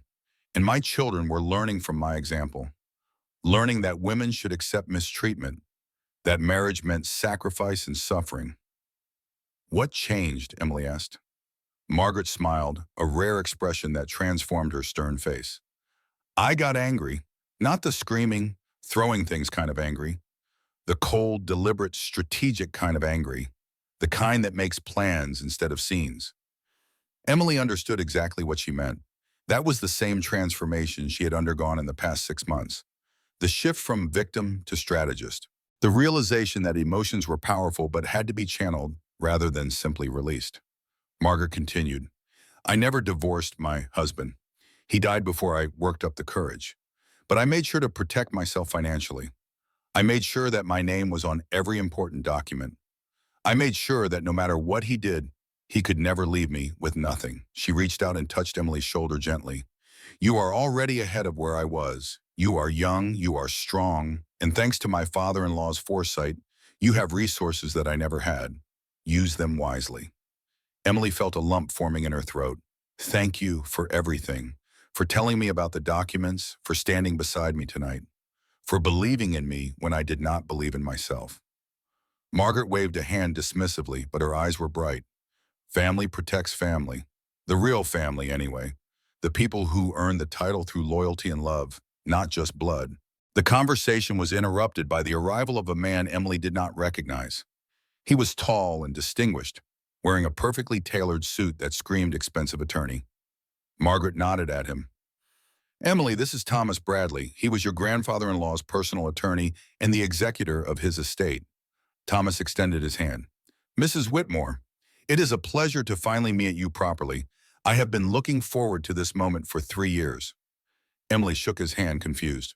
And my children were learning from my example. Learning that women should accept mistreatment, that marriage meant sacrifice and suffering." "What changed?" Emily asked. Margaret smiled, a rare expression that transformed her stern face. "I got angry, not the screaming, throwing things kind of angry. The cold, deliberate, strategic kind of angry. The kind that makes plans instead of scenes." Emily understood exactly what she meant. That was the same transformation she had undergone in the past 6 months. The shift from victim to strategist. The realization that emotions were powerful but had to be channeled rather than simply released. Margaret continued, "I never divorced my husband. He died before I worked up the courage. But I made sure to protect myself financially. I made sure that my name was on every important document. I made sure that no matter what he did, he could never leave me with nothing." She reached out and touched Emily's shoulder gently. "You are already ahead of where I was. You are young, you are strong, and thanks to my father-in-law's foresight, you have resources that I never had. Use them wisely." Emily felt a lump forming in her throat. "Thank you for everything, for telling me about the documents, for standing beside me tonight, for believing in me when I did not believe in myself." Margaret waved a hand dismissively, but her eyes were bright. Family protects family. The real family, anyway. The people who earn the title through loyalty and love, not just blood. The conversation was interrupted by the arrival of a man Emily did not recognize. He was tall and distinguished, wearing a perfectly tailored suit that screamed expensive attorney. Margaret nodded at him. Emily, this is Thomas Bradley. He was your grandfather-in-law's personal attorney and the executor of his estate. Thomas extended his hand. Mrs. Whitmore, it is a pleasure to finally meet you properly. I have been looking forward to this moment for 3 years. Emily shook his hand, confused.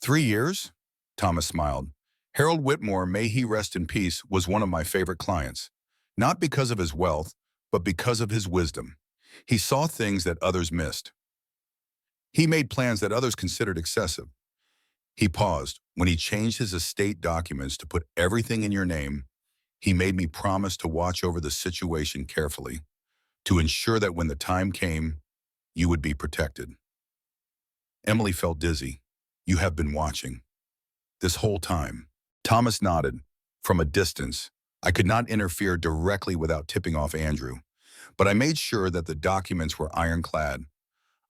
3 years? Thomas smiled. Harold Whitmore, may he rest in peace, was one of my favorite clients. Not because of his wealth, but because of his wisdom. He saw things that others missed. He made plans that others considered excessive. He paused. When he changed his estate documents to put everything in your name, he made me promise to watch over the situation carefully, to ensure that when the time came, you would be protected. Emily felt dizzy. You have been watching. This whole time. Thomas nodded. From a distance, I could not interfere directly without tipping off Andrew, but I made sure that the documents were ironclad.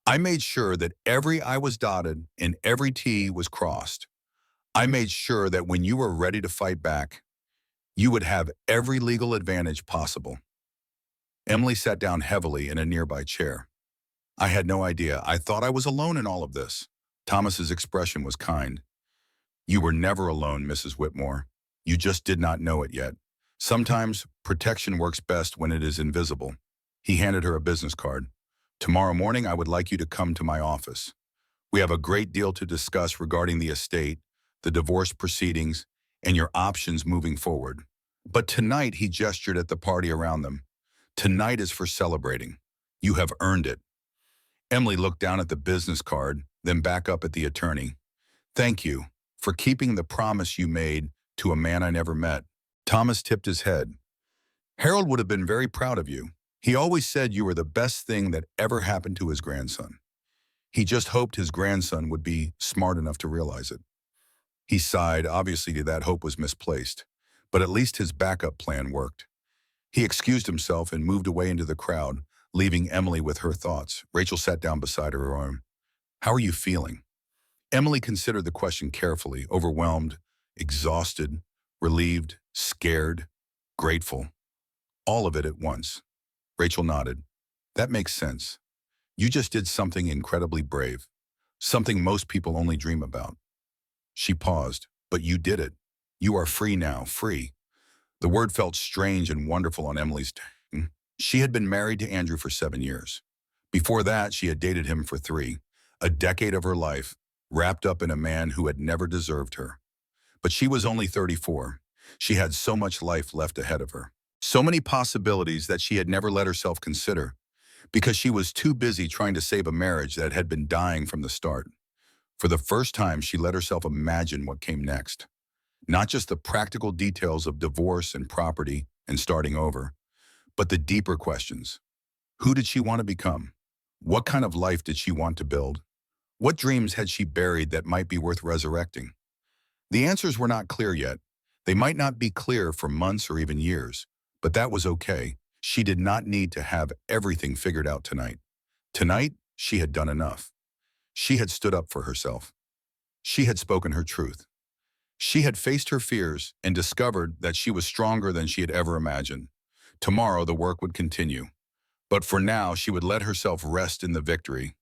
I made sure that every I was dotted and every T was crossed. I made sure that when you were ready to fight back, you would have every legal advantage possible. Emily sat down heavily in a nearby chair. I had no idea. I thought I was alone in all of this. Thomas's expression was kind. You were never alone, Mrs. Whitmore. You just did not know it yet. Sometimes protection works best when it is invisible. He handed her a business card. Tomorrow morning, I would like you to come to my office. We have a great deal to discuss regarding the estate, the divorce proceedings, and your options moving forward. But tonight, he gestured at the party around them. Tonight is for celebrating. You have earned it. Emily looked down at the business card, then back up at the attorney. Thank you for keeping the promise you made to a man I never met. Thomas tipped his head. Harold would have been very proud of you. He always said you were the best thing that ever happened to his grandson. He just hoped his grandson would be smart enough to realize it. He sighed. Obviously, that hope was misplaced, but at least his backup plan worked. He excused himself and moved away into the crowd, leaving Emily with her thoughts. Rachel sat down beside her arm. How are you feeling? Emily considered the question carefully, overwhelmed, exhausted, relieved, scared, grateful. All of it at once. Rachel nodded. That makes sense. You just did something incredibly brave, something most people only dream about. She paused. But you did it. You are free now, free. The word felt strange and wonderful on Emily's tongue. She had been married to Andrew for 7 years. Before that, she had dated him for 3, a decade of her life, wrapped up in a man who had never deserved her. But she was only 34. She had so much life left ahead of her. So many possibilities that she had never let herself consider, because she was too busy trying to save a marriage that had been dying from the start. For the first time, she let herself imagine what came next. Not just the practical details of divorce and property and starting over, but the deeper questions. Who did she want to become? What kind of life did she want to build? What dreams had she buried that might be worth resurrecting? The answers were not clear yet. They might not be clear for months or even years, but that was okay. She did not need to have everything figured out tonight. Tonight, she had done enough. She had stood up for herself. She had spoken her truth. She had faced her fears and discovered that she was stronger than she had ever imagined. Tomorrow, the work would continue. But for now, she would let herself rest in the victory.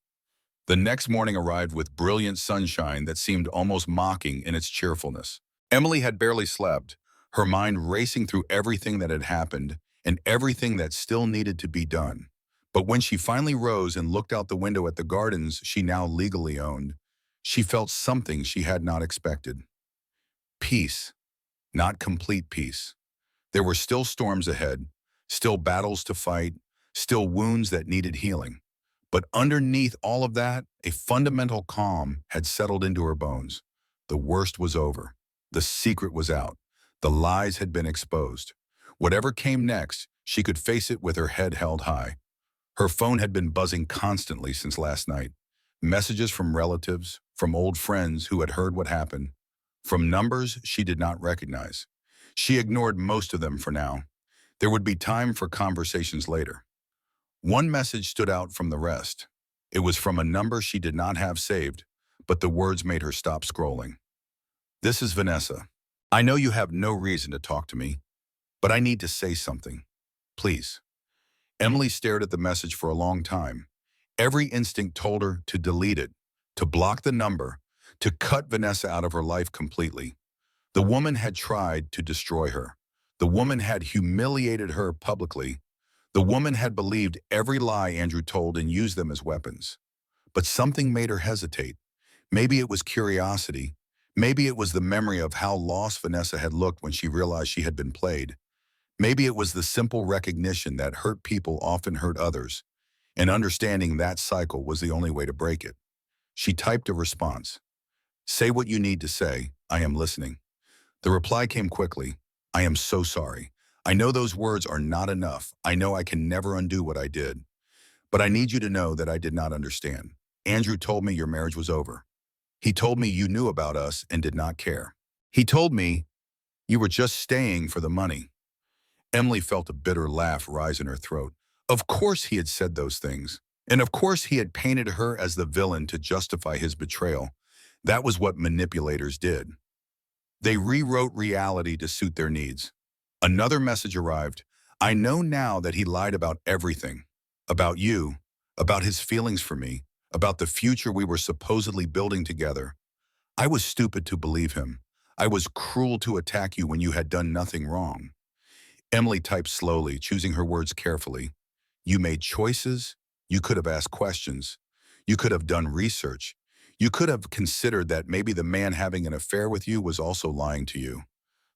The next morning arrived with brilliant sunshine that seemed almost mocking in its cheerfulness. Emily had barely slept, her mind racing through everything that had happened and everything that still needed to be done. But when she finally rose and looked out the window at the gardens she now legally owned, she felt something she had not expected. Peace, not complete peace. There were still storms ahead, still battles to fight, still wounds that needed healing. But underneath all of that, a fundamental calm had settled into her bones. The worst was over. The secret was out. The lies had been exposed. Whatever came next, she could face it with her head held high. Her phone had been buzzing constantly since last night. Messages from relatives, from old friends who had heard what happened, from numbers she did not recognize. She ignored most of them for now. There would be time for conversations later. One message stood out from the rest. It was from a number she did not have saved, but the words made her stop scrolling. This is Vanessa. I know you have no reason to talk to me, but I need to say something. Please. Emily stared at the message for a long time. Every instinct told her to delete it, to block the number, to cut Vanessa out of her life completely. The woman had tried to destroy her. The woman had humiliated her publicly. The woman had believed every lie Andrew told and used them as weapons. But something made her hesitate. Maybe it was curiosity. Maybe it was the memory of how lost Vanessa had looked when she realized she had been played. Maybe it was the simple recognition that hurt people often hurt others, and understanding that cycle was the only way to break it. She typed a response. Say what you need to say. I am listening. The reply came quickly. I am so sorry. I know those words are not enough. I know I can never undo what I did. But I need you to know that I did not understand. Andrew told me your marriage was over. He told me you knew about us and did not care. He told me you were just staying for the money. Emily felt a bitter laugh rise in her throat. Of course he had said those things. And of course he had painted her as the villain to justify his betrayal. That was what manipulators did. They rewrote reality to suit their needs. Another message arrived. I know now that he lied about everything. About you, about his feelings for me, about the future we were supposedly building together. I was stupid to believe him. I was cruel to attack you when you had done nothing wrong. Emily typed slowly, choosing her words carefully. You made choices. You could have asked questions. You could have done research. You could have considered that maybe the man having an affair with you was also lying to you.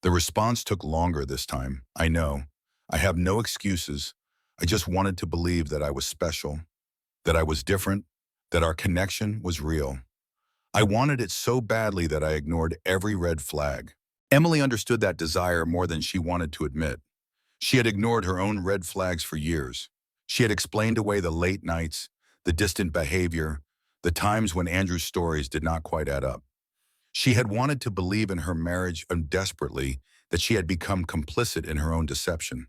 The response took longer this time. I know. I have no excuses. I just wanted to believe that I was special, that I was different, that our connection was real. I wanted it so badly that I ignored every red flag. Emily understood that desire more than she wanted to admit. She had ignored her own red flags for years. She had explained away the late nights, the distant behavior, the times when Andrew's stories did not quite add up. She had wanted to believe in her marriage desperately that she had become complicit in her own deception.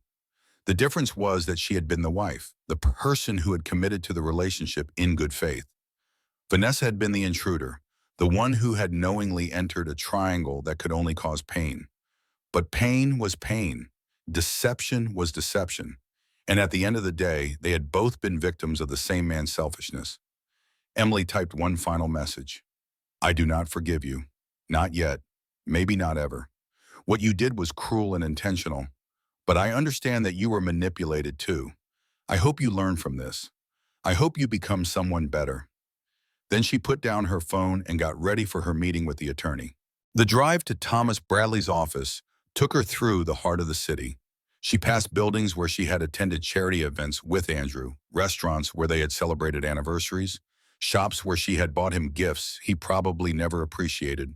The difference was that she had been the wife, the person who had committed to the relationship in good faith. Vanessa had been the intruder, the one who had knowingly entered a triangle that could only cause pain. But pain was pain. Deception was deception. And at the end of the day, they had both been victims of the same man's selfishness. Emily typed one final message. I do not forgive you. Not yet. Maybe not ever. What you did was cruel and intentional. But I understand that you were manipulated too. I hope you learn from this. I hope you become someone better. Then she put down her phone and got ready for her meeting with the attorney. The drive to Thomas Bradley's office took her through the heart of the city. She passed buildings where she had attended charity events with Andrew, restaurants where they had celebrated anniversaries, shops where she had bought him gifts he probably never appreciated.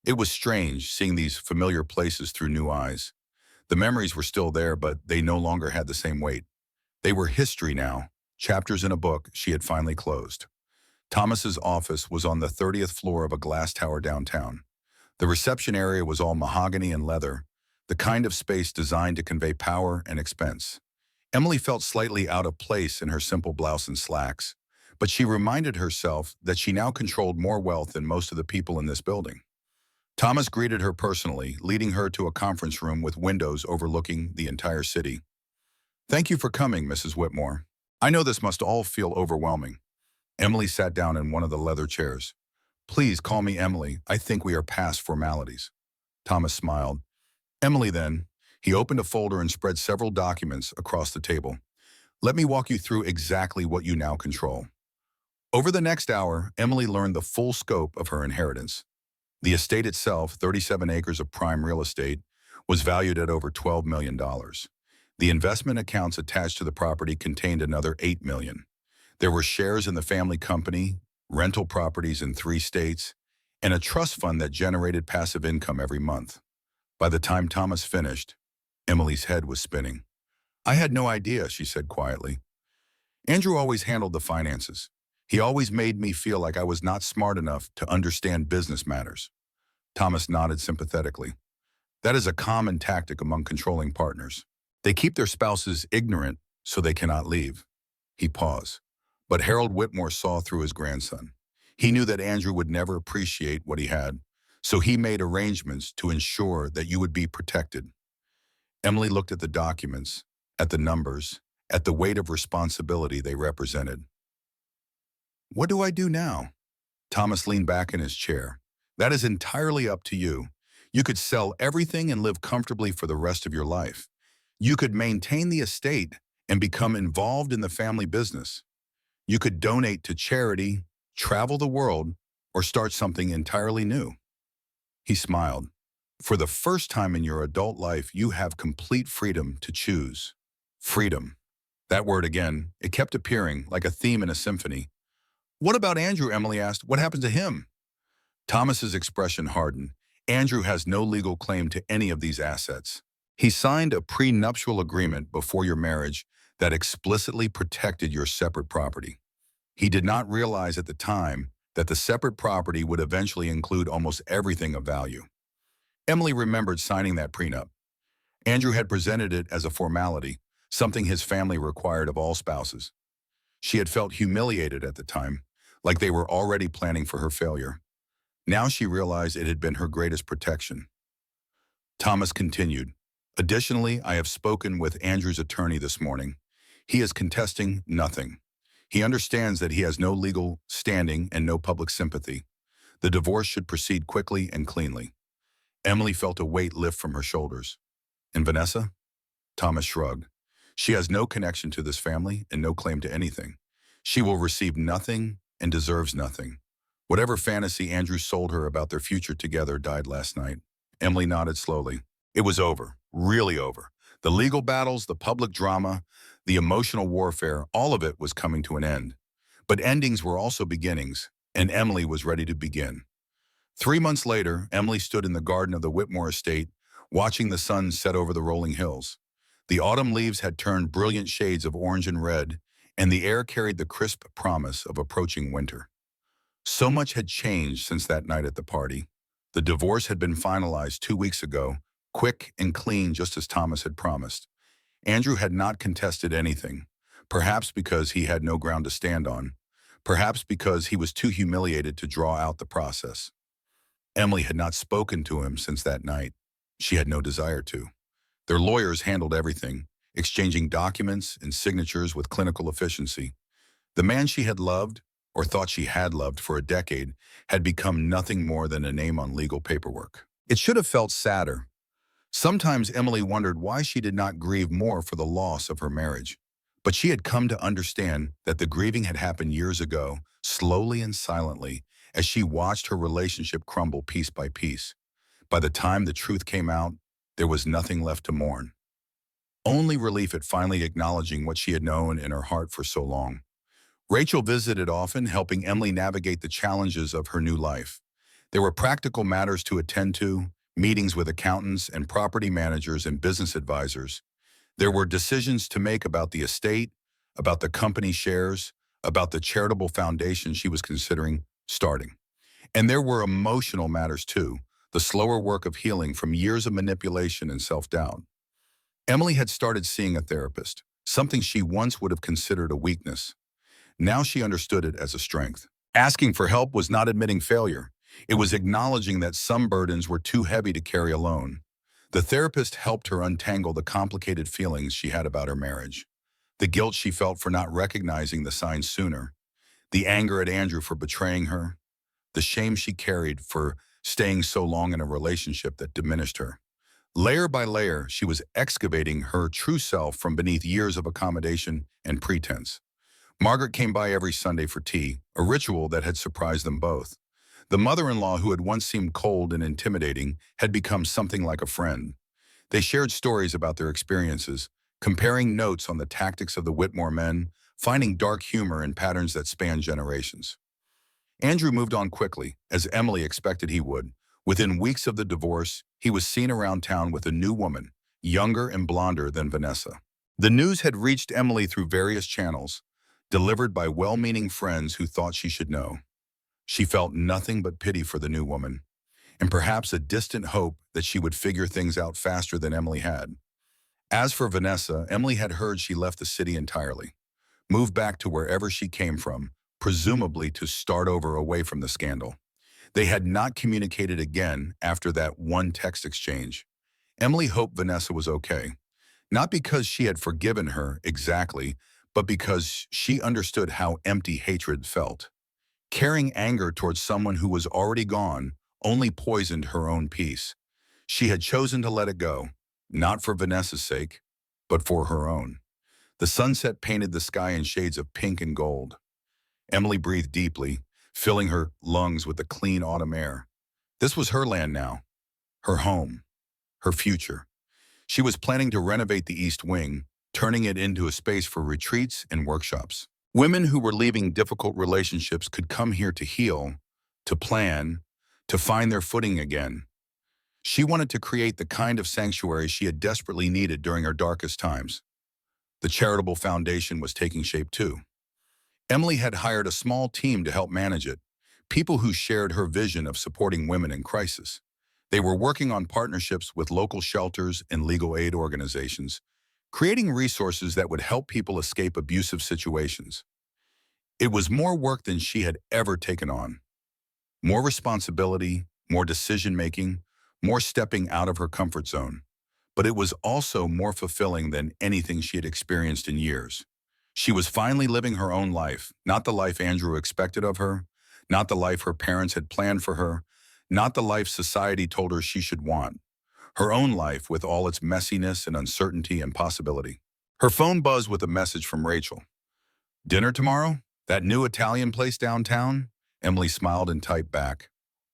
It was strange seeing these familiar places through new eyes. The memories were still there, but they no longer had the same weight. They were history now, chapters in a book she had finally closed. Thomas's office was on the 30th floor of a glass tower downtown. The reception area was all mahogany and leather, the kind of space designed to convey power and expense. Emily felt slightly out of place in her simple blouse and slacks, but she reminded herself that she now controlled more wealth than most of the people in this building. Thomas greeted her personally, leading her to a conference room with windows overlooking the entire city. Thank you for coming, Mrs. Whitmore. I know this must all feel overwhelming. Emily sat down in one of the leather chairs. Please call me Emily. I think we are past formalities. Thomas smiled. Emily, then. He opened a folder and spread several documents across the table. Let me walk you through exactly what you now control. Over the next hour, Emily learned the full scope of her inheritance. The estate itself, 37 acres of prime real estate, was valued at over $12 million. The investment accounts attached to the property contained another $8 million. There were shares in the family company, rental properties in 3 states, and a trust fund that generated passive income every month. By the time Thomas finished, Emily's head was spinning. I had no idea, she said quietly. Andrew always handled the finances. He always made me feel like I was not smart enough to understand business matters. Thomas nodded sympathetically. That is a common tactic among controlling partners. They keep their spouses ignorant so they cannot leave. He paused. But Harold Whitmore saw through his grandson. He knew that Andrew would never appreciate what he had, so he made arrangements to ensure that you would be protected. Emily looked at the documents, at the numbers, at the weight of responsibility they represented. What do I do now? Thomas leaned back in his chair. That is entirely up to you. You could sell everything and live comfortably for the rest of your life. You could maintain the estate and become involved in the family business. You could donate to charity, travel the world, or start something entirely new. He smiled. For the first time in your adult life, you have complete freedom to choose. Freedom. That word again, it kept appearing like a theme in a symphony. What about Andrew? Emily asked. What happened to him? Thomas's expression hardened. Andrew has no legal claim to any of these assets. He signed a prenuptial agreement before your marriage that explicitly protected your separate property. He did not realize at the time that the separate property would eventually include almost everything of value. Emily remembered signing that prenup. Andrew had presented it as a formality, something his family required of all spouses. She had felt humiliated at the time, like they were already planning for her failure. Now she realized it had been her greatest protection. Thomas continued, Additionally, I have spoken with Andrew's attorney this morning. He is contesting nothing. He understands that he has no legal standing and no public sympathy. The divorce should proceed quickly and cleanly. Emily felt a weight lift from her shoulders. And Vanessa? Thomas shrugged. She has no connection to this family and no claim to anything. She will receive nothing and deserves nothing. Whatever fantasy Andrew sold her about their future together died last night. Emily nodded slowly. It was over, really over. The legal battles, the public drama, the emotional warfare, all of it was coming to an end. But endings were also beginnings, and Emily was ready to begin. 3 months later, Emily stood in the garden of the Whitmore estate, watching the sun set over the rolling hills. The autumn leaves had turned brilliant shades of orange and red, and the air carried the crisp promise of approaching winter. So much had changed since that night at the party. The divorce had been finalized 2 weeks ago, quick and clean just as Thomas had promised. Andrew had not contested anything, perhaps because he had no ground to stand on, perhaps because he was too humiliated to draw out the process. Emily had not spoken to him since that night. She had no desire to. Their lawyers handled everything, exchanging documents and signatures with clinical efficiency. The man she had loved, or thought she had loved for a decade, had become nothing more than a name on legal paperwork. It should have felt sadder. Sometimes Emily wondered why she did not grieve more for the loss of her marriage. But she had come to understand that the grieving had happened years ago, slowly and silently, as she watched her relationship crumble piece by piece. By the time the truth came out, there was nothing left to mourn. Only relief at finally acknowledging what she had known in her heart for so long. Rachel visited often, helping Emily navigate the challenges of her new life. There were practical matters to attend to, meetings with accountants and property managers and business advisors. There were decisions to make about the estate, about the company shares, about the charitable foundation she was considering starting. And there were emotional matters too, the slower work of healing from years of manipulation and self-doubt. Emily had started seeing a therapist, something she once would have considered a weakness. Now she understood it as a strength. Asking for help was not admitting failure. It was acknowledging that some burdens were too heavy to carry alone. The therapist helped her untangle the complicated feelings she had about her marriage. The guilt she felt for not recognizing the signs sooner. The anger at Andrew for betraying her. The shame she carried for staying so long in a relationship that diminished her. Layer by layer, she was excavating her true self from beneath years of accommodation and pretense. Margaret came by every Sunday for tea, a ritual that had surprised them both. The mother-in-law, who had once seemed cold and intimidating, had become something like a friend. They shared stories about their experiences, comparing notes on the tactics of the Whitmore men, finding dark humor in patterns that spanned generations. Andrew moved on quickly, as Emily expected he would. Within weeks of the divorce, he was seen around town with a new woman, younger and blonder than Vanessa. The news had reached Emily through various channels, delivered by well-meaning friends who thought she should know. She felt nothing but pity for the new woman. and perhaps a distant hope that she would figure things out faster than Emily had. As for Vanessa, Emily had heard she left the city entirely, moved back to wherever she came from, presumably to start over away from the scandal. They had not communicated again after that one text exchange. Emily hoped Vanessa was okay, not because she had forgiven her exactly, but because she understood how empty hatred felt. Carrying anger towards someone who was already gone only poisoned her own peace. She had chosen to let it go, not for Vanessa's sake, but for her own. The sunset painted the sky in shades of pink and gold. Emily breathed deeply, filling her lungs with the clean autumn air. This was her land now, her home, her future. She was planning to renovate the East Wing, turning it into a space for retreats and workshops. Women who were leaving difficult relationships could come here to heal, to plan, to find their footing again. She wanted to create the kind of sanctuary she had desperately needed during her darkest times. The charitable foundation was taking shape too. Emily had hired a small team to help manage it, people who shared her vision of supporting women in crisis. They were working on partnerships with local shelters and legal aid organizations, creating resources that would help people escape abusive situations. It was more work than she had ever taken on. More responsibility, more decision-making, more stepping out of her comfort zone. But it was also more fulfilling than anything she had experienced in years. She was finally living her own life, not the life Andrew expected of her, not the life her parents had planned for her, not the life society told her she should want. Her own life with all its messiness and uncertainty and possibility. Her phone buzzed with a message from Rachel. "Dinner tomorrow? That new Italian place downtown?" Emily smiled and typed back.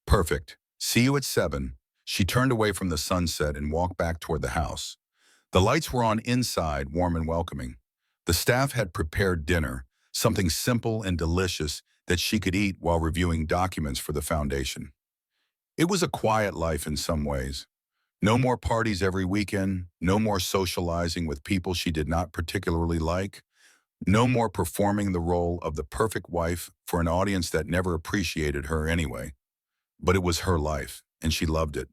"Perfect. See you at 7. She turned away from the sunset and walked back toward the house. The lights were on inside, warm and welcoming. The staff had prepared dinner, something simple and delicious that she could eat while reviewing documents for the foundation. It was a quiet life in some ways. No more parties every weekend, no more socializing with people she did not particularly like, no more performing the role of the perfect wife for an audience that never appreciated her anyway. But it was her life, and she loved it.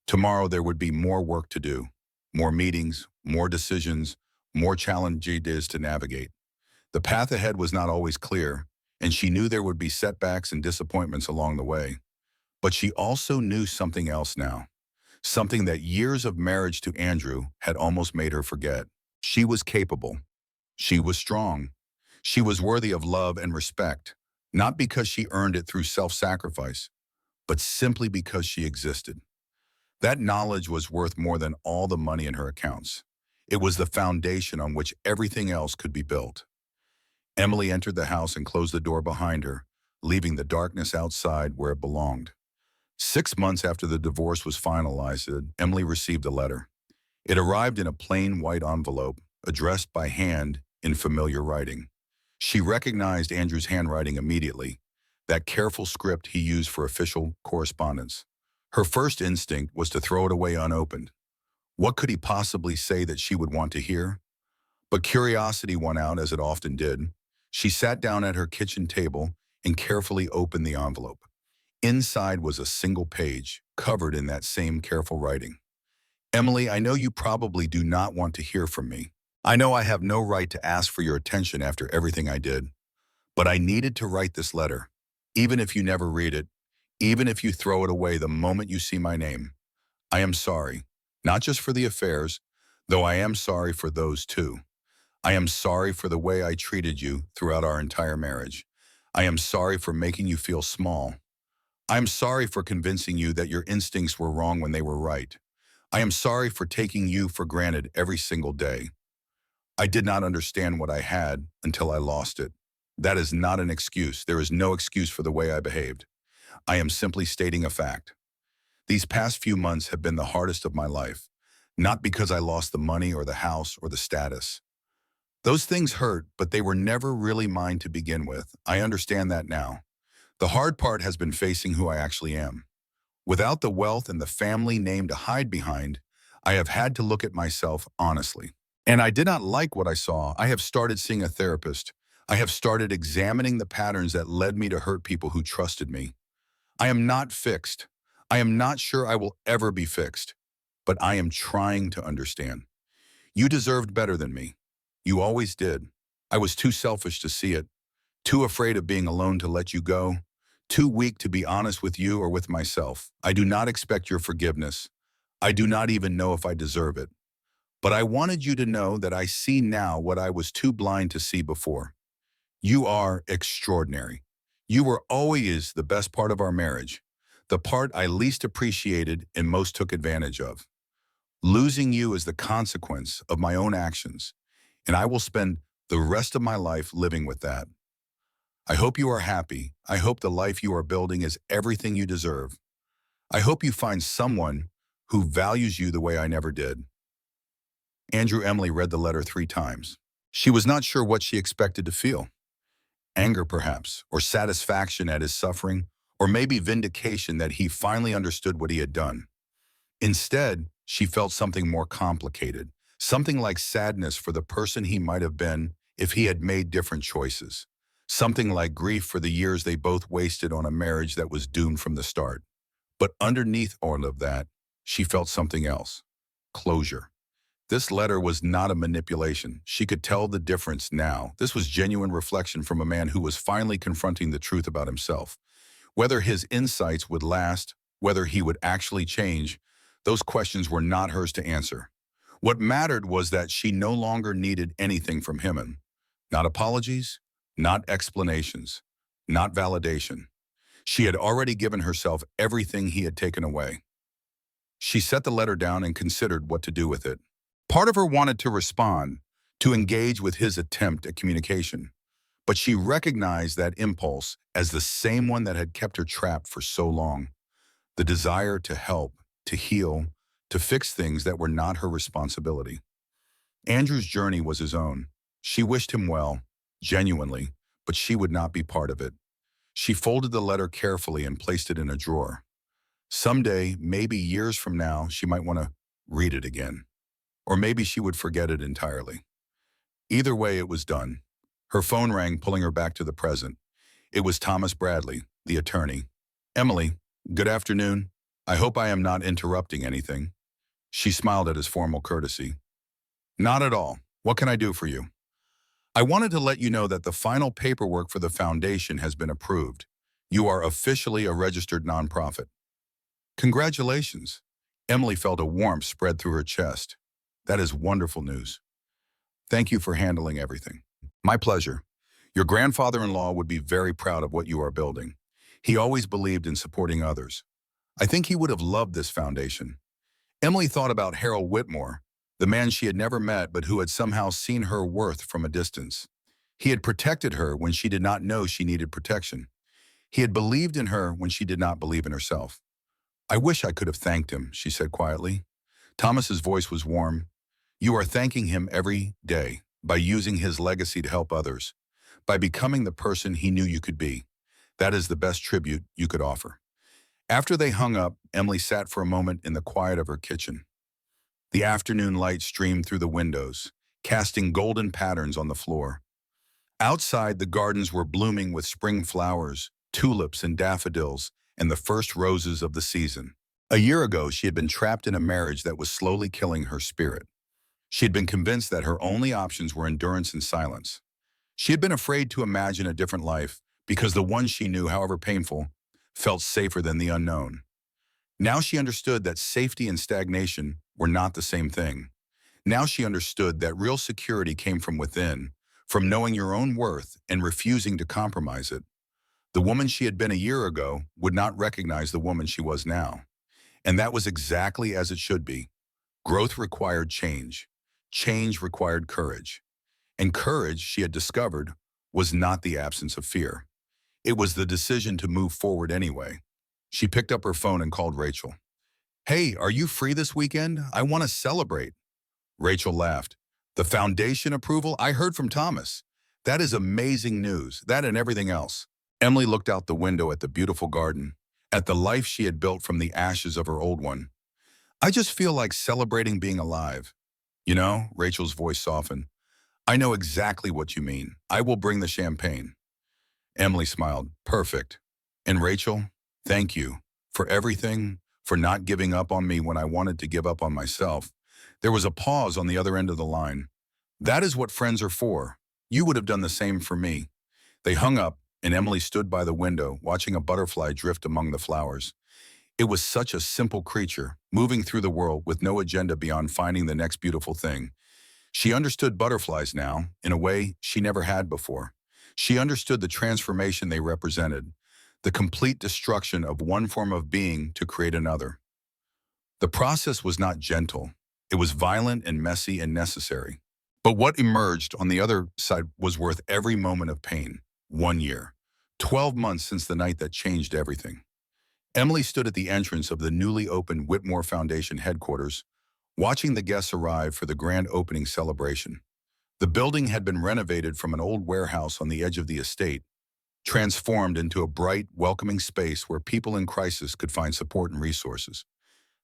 Tomorrow there would be more work to do, more meetings, more decisions, more challenges to navigate. The path ahead was not always clear, and she knew there would be setbacks and disappointments along the way. But she also knew something else now, something that years of marriage to Andrew had almost made her forget. She was capable. She was strong. She was worthy of love and respect, not because she earned it through self-sacrifice, but simply because she existed. That knowledge was worth more than all the money in her accounts. It was the foundation on which everything else could be built. Emily entered the house and closed the door behind her, leaving the darkness outside where it belonged. 6 months after the divorce was finalized, Emily received a letter. It arrived in a plain white envelope, addressed by hand in familiar writing. She recognized Andrew's handwriting immediately, that careful script he used for official correspondence. Her first instinct was to throw it away unopened. What could he possibly say that she would want to hear? But curiosity won out, as it often did. She sat down at her kitchen table and carefully opened the envelope. Inside was a single page, covered in that same careful writing. "Emily, I know you probably do not want to hear from me. I know I have no right to ask for your attention after everything I did. But I needed to write this letter, even if you never read it, even if you throw it away the moment you see my name. I am sorry, not just for the affairs, though I am sorry for those too. I am sorry for the way I treated you throughout our entire marriage. I am sorry for making you feel small. I am sorry for convincing you that your instincts were wrong when they were right. I am sorry for taking you for granted every single day. I did not understand what I had until I lost it. That is not an excuse. There is no excuse for the way I behaved. I am simply stating a fact. These past few months have been the hardest of my life, not because I lost the money or the house or the status. Those things hurt, but they were never really mine to begin with. I understand that now. The hard part has been facing who I actually am. Without the wealth and the family name to hide behind, I have had to look at myself honestly. And I did not like what I saw. I have started seeing a therapist. I have started examining the patterns that led me to hurt people who trusted me. I am not fixed. I am not sure I will ever be fixed, but I am trying to understand. You deserved better than me. You always did. I was too selfish to see it, too afraid of being alone to let you go, too weak to be honest with you or with myself. I do not expect your forgiveness. I do not even know if I deserve it. But I wanted you to know that I see now what I was too blind to see before. You are extraordinary. You were always the best part of our marriage, the part I least appreciated and most took advantage of. Losing you is the consequence of my own actions, and I will spend the rest of my life living with that. I hope you are happy. I hope the life you are building is everything you deserve. I hope you find someone who values you the way I never did. Emily read the letter 3 times. She was not sure what she expected to feel. Anger, perhaps, or satisfaction at his suffering, or maybe vindication that he finally understood what he had done. Instead, she felt something more complicated, something like sadness for the person he might have been if he had made different choices. Something like grief for the years they both wasted on a marriage that was doomed from the start. But underneath all of that, she felt something else. Closure. This letter was not a manipulation. She could tell the difference now. This was genuine reflection from a man who was finally confronting the truth about himself. Whether his insights would last, whether he would actually change, those questions were not hers to answer. What mattered was that she no longer needed anything from him. Not apologies, not explanations, not validation. She had already given herself everything he had taken away. She set the letter down and considered what to do with it. Part of her wanted to respond, to engage with his attempt at communication, but she recognized that impulse as the same one that had kept her trapped for so long. The desire to help, to heal, to fix things that were not her responsibility. Andrew's journey was his own. She wished him well, genuinely, but she would not be part of it. She folded the letter carefully and placed it in a drawer. Someday, maybe years from now, she might want to read it again. Or maybe she would forget it entirely. Either way, it was done. Her phone rang, pulling her back to the present. It was Thomas Bradley, the attorney. Emily, good afternoon. I hope I am not interrupting anything. She smiled at his formal courtesy. Not at all. What can I do for you? I wanted to let you know that the final paperwork for the foundation has been approved. You are officially a registered nonprofit. Congratulations. Emily felt a warmth spread through her chest. That is wonderful news. Thank you for handling everything. My pleasure. Your grandfather-in-law would be very proud of what you are building. He always believed in supporting others. I think he would have loved this foundation. Emily thought about Harold Whitmore, the man she had never met but who had somehow seen her worth from a distance. He had protected her when she did not know she needed protection. He had believed in her when she did not believe in herself. I wish I could have thanked him, she said quietly. Thomas's voice was warm. You are thanking him every day by using his legacy to help others, by becoming the person he knew you could be. That is the best tribute you could offer. After they hung up, Emily sat for a moment in the quiet of her kitchen. The afternoon light streamed through the windows, casting golden patterns on the floor. Outside, the gardens were blooming with spring flowers, tulips and daffodils, and the first roses of the season. A year ago, she had been trapped in a marriage that was slowly killing her spirit. She had been convinced that her only options were endurance and silence. She had been afraid to imagine a different life because the one she knew, however painful, felt safer than the unknown. Now she understood that safety and stagnation were not the same thing. Now she understood that real security came from within, from knowing your own worth and refusing to compromise it. The woman she had been a year ago would not recognize the woman she was now. And that was exactly as it should be. Growth required change. Change required courage. And courage, she had discovered, was not the absence of fear. It was the decision to move forward anyway. She picked up her phone and called Rachel. Hey, are you free this weekend? I want to celebrate. Rachel laughed. The foundation approval? I heard from Thomas. That is amazing news, that and everything else. Emily looked out the window at the beautiful garden, at the life she had built from the ashes of her old one. I just feel like celebrating being alive. You know, Rachel's voice softened. I know exactly what you mean. I will bring the champagne. Emily smiled. Perfect. And Rachel, thank you for everything, for not giving up on me when I wanted to give up on myself. There was a pause on the other end of the line. That is what friends are for. You would have done the same for me. They hung up, and Emily stood by the window, watching a butterfly drift among the flowers. It was such a simple creature, moving through the world with no agenda beyond finding the next beautiful thing. She understood butterflies now, in a way she never had before. She understood the transformation they represented, the complete destruction of one form of being to create another. The process was not gentle. It was violent and messy and necessary. But what emerged on the other side was worth every moment of pain. 1 year. 12 months since the night that changed everything. Emily stood at the entrance of the newly opened Whitmore Foundation headquarters, watching the guests arrive for the grand opening celebration. The building had been renovated from an old warehouse on the edge of the estate, transformed into a bright, welcoming space where people in crisis could find support and resources.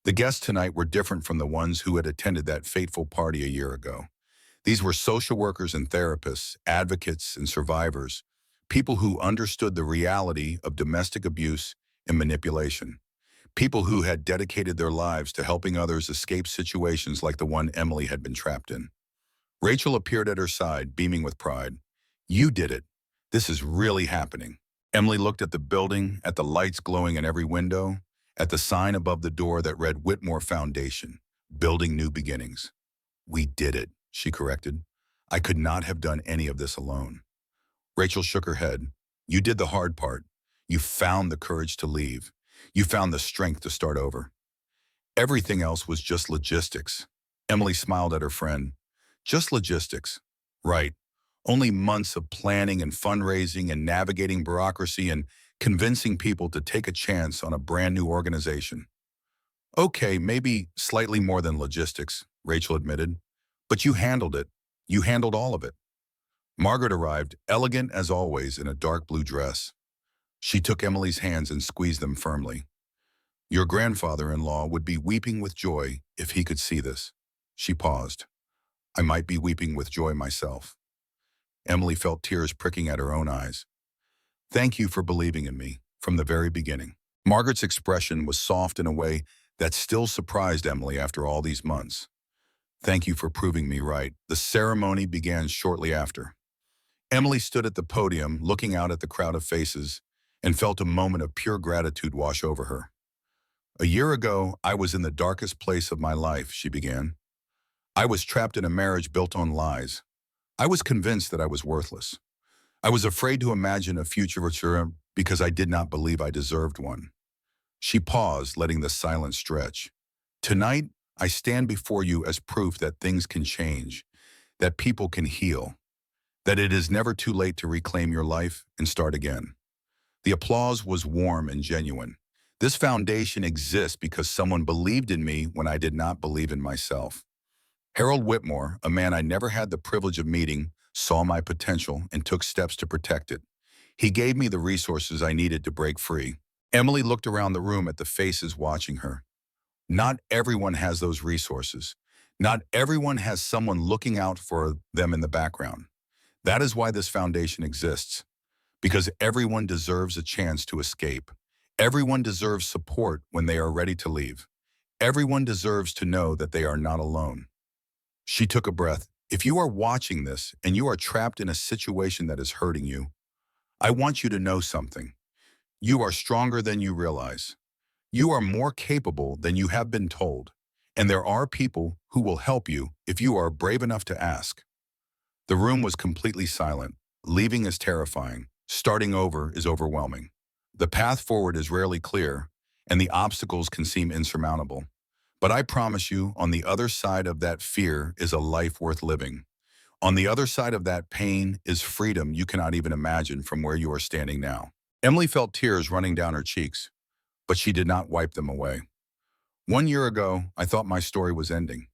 The guests tonight were different from the ones who had attended that fateful party a year ago. These were social workers and therapists, advocates and survivors, people who understood the reality of domestic abuse and manipulation, people who had dedicated their lives to helping others escape situations like the one Emily had been trapped in. Rachel appeared at her side, beaming with pride. "You did it. This is really happening." Emily looked at the building, at the lights glowing in every window, at the sign above the door that read Whitmore Foundation, Building New Beginnings. "We did it," she corrected. "I could not have done any of this alone." Rachel shook her head. "You did the hard part. You found the courage to leave. You found the strength to start over. Everything else was just logistics." Emily smiled at her friend. "Just logistics." "Right. Only months of planning and fundraising and navigating bureaucracy and convincing people to take a chance on a brand new organization." "Okay, maybe slightly more than logistics," Rachel admitted. "But you handled it. You handled all of it." Margaret arrived, elegant as always, in a dark blue dress. She took Emily's hands and squeezed them firmly. "Your grandfather-in-law would be weeping with joy if he could see this." She paused. "I might be weeping with joy myself." Emily felt tears pricking at her own eyes. "Thank you for believing in me from the very beginning." Margaret's expression was soft in a way that still surprised Emily after all these months. "Thank you for proving me right." The ceremony began shortly after. Emily stood at the podium, looking out at the crowd of faces, and felt a moment of pure gratitude wash over her. "A year ago, I was in the darkest place of my life," she began. "I was trapped in a marriage built on lies. I was convinced that I was worthless. I was afraid to imagine a future because I did not believe I deserved one." She paused, letting the silence stretch. "Tonight, I stand before you as proof that things can change, that people can heal, that it is never too late to reclaim your life and start again." The applause was warm and genuine. "This foundation exists because someone believed in me when I did not believe in myself." Harold Whitmore, a man I never had the privilege of meeting, saw my potential and took steps to protect it. He gave me the resources I needed to break free. Emily looked around the room at the faces watching her. Not everyone has those resources. Not everyone has someone looking out for them in the background. That is why this foundation exists. Because everyone deserves a chance to escape. Everyone deserves support when they are ready to leave. Everyone deserves to know that they are not alone. She took a breath. If you are watching this and you are trapped in a situation that is hurting you, I want you to know something. You are stronger than you realize. You are more capable than you have been told. And there are people who will help you if you are brave enough to ask. The room was completely silent. Leaving is terrifying. Starting over is overwhelming. The path forward is rarely clear, and the obstacles can seem insurmountable. But I promise you, on the other side of that fear is a life worth living. On the other side of that pain is freedom you cannot even imagine from where you are standing now. Emily felt tears running down her cheeks, but she did not wipe them away. 1 year ago, I thought my story was ending.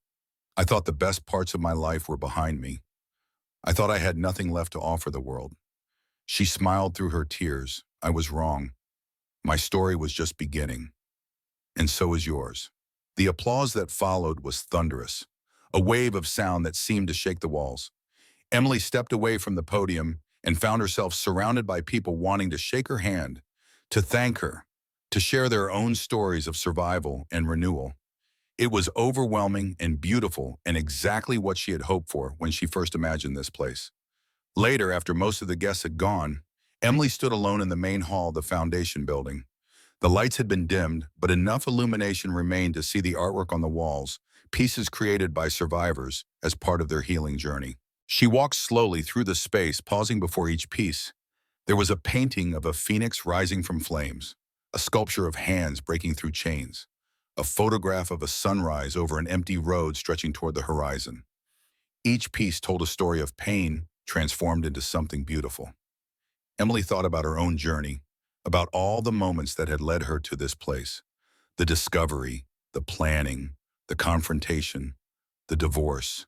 I thought the best parts of my life were behind me. I thought I had nothing left to offer the world. She smiled through her tears. I was wrong. My story was just beginning. And so is yours. The applause that followed was thunderous, a wave of sound that seemed to shake the walls. Emily stepped away from the podium and found herself surrounded by people wanting to shake her hand, to thank her, to share their own stories of survival and renewal. It was overwhelming and beautiful and exactly what she had hoped for when she first imagined this place. Later, after most of the guests had gone, Emily stood alone in the main hall of the foundation building. The lights had been dimmed, but enough illumination remained to see the artwork on the walls, pieces created by survivors as part of their healing journey. She walked slowly through the space, pausing before each piece. There was a painting of a phoenix rising from flames, a sculpture of hands breaking through chains, a photograph of a sunrise over an empty road stretching toward the horizon. Each piece told a story of pain transformed into something beautiful. Emily thought about her own journey, about all the moments that had led her to this place, the discovery, the planning, the confrontation, the divorce,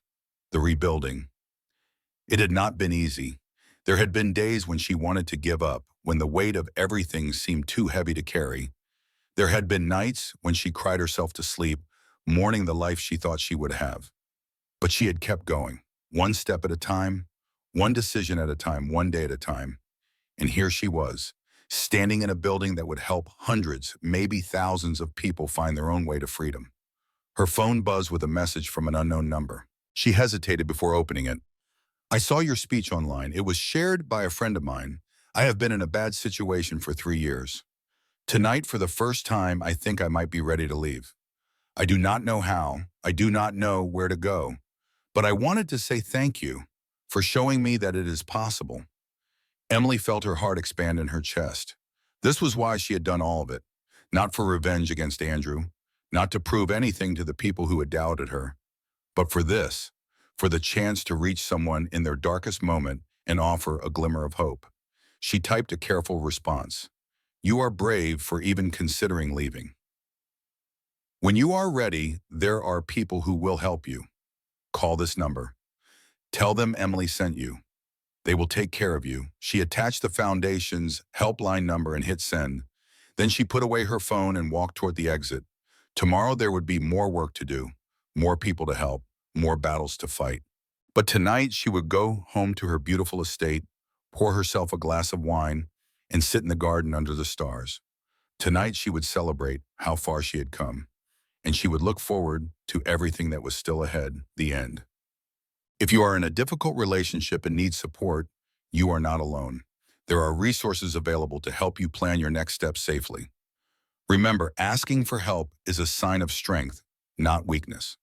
the rebuilding. It had not been easy. There had been days when she wanted to give up, when the weight of everything seemed too heavy to carry. There had been nights when she cried herself to sleep, mourning the life she thought she would have. But she had kept going, one step at a time, one decision at a time, one day at a time. And here she was, standing in a building that would help hundreds, maybe thousands of people find their own way to freedom. Her phone buzzed with a message from an unknown number. She hesitated before opening it. "I saw your speech online. It was shared by a friend of mine. I have been in a bad situation for 3 years. Tonight, for the first time, I think I might be ready to leave. I do not know how. I do not know where to go. But I wanted to say thank you for showing me that it is possible." Emily felt her heart expand in her chest. This was why she had done all of it. Not for revenge against Andrew, not to prove anything to the people who had doubted her, but for this, for the chance to reach someone in their darkest moment and offer a glimmer of hope. She typed a careful response. "You are brave for even considering leaving. When you are ready, there are people who will help you. Call this number. Tell them Emily sent you. They will take care of you." She attached the foundation's helpline number and hit send. Then she put away her phone and walked toward the exit. Tomorrow there would be more work to do, more people to help, more battles to fight. But tonight she would go home to her beautiful estate, pour herself a glass of wine, and sit in the garden under the stars. Tonight she would celebrate how far she had come, and she would look forward to everything that was still ahead, the end. If you are in a difficult relationship and need support, you are not alone. There are resources available to help you plan your next steps safely. Remember, asking for help is a sign of strength, not weakness.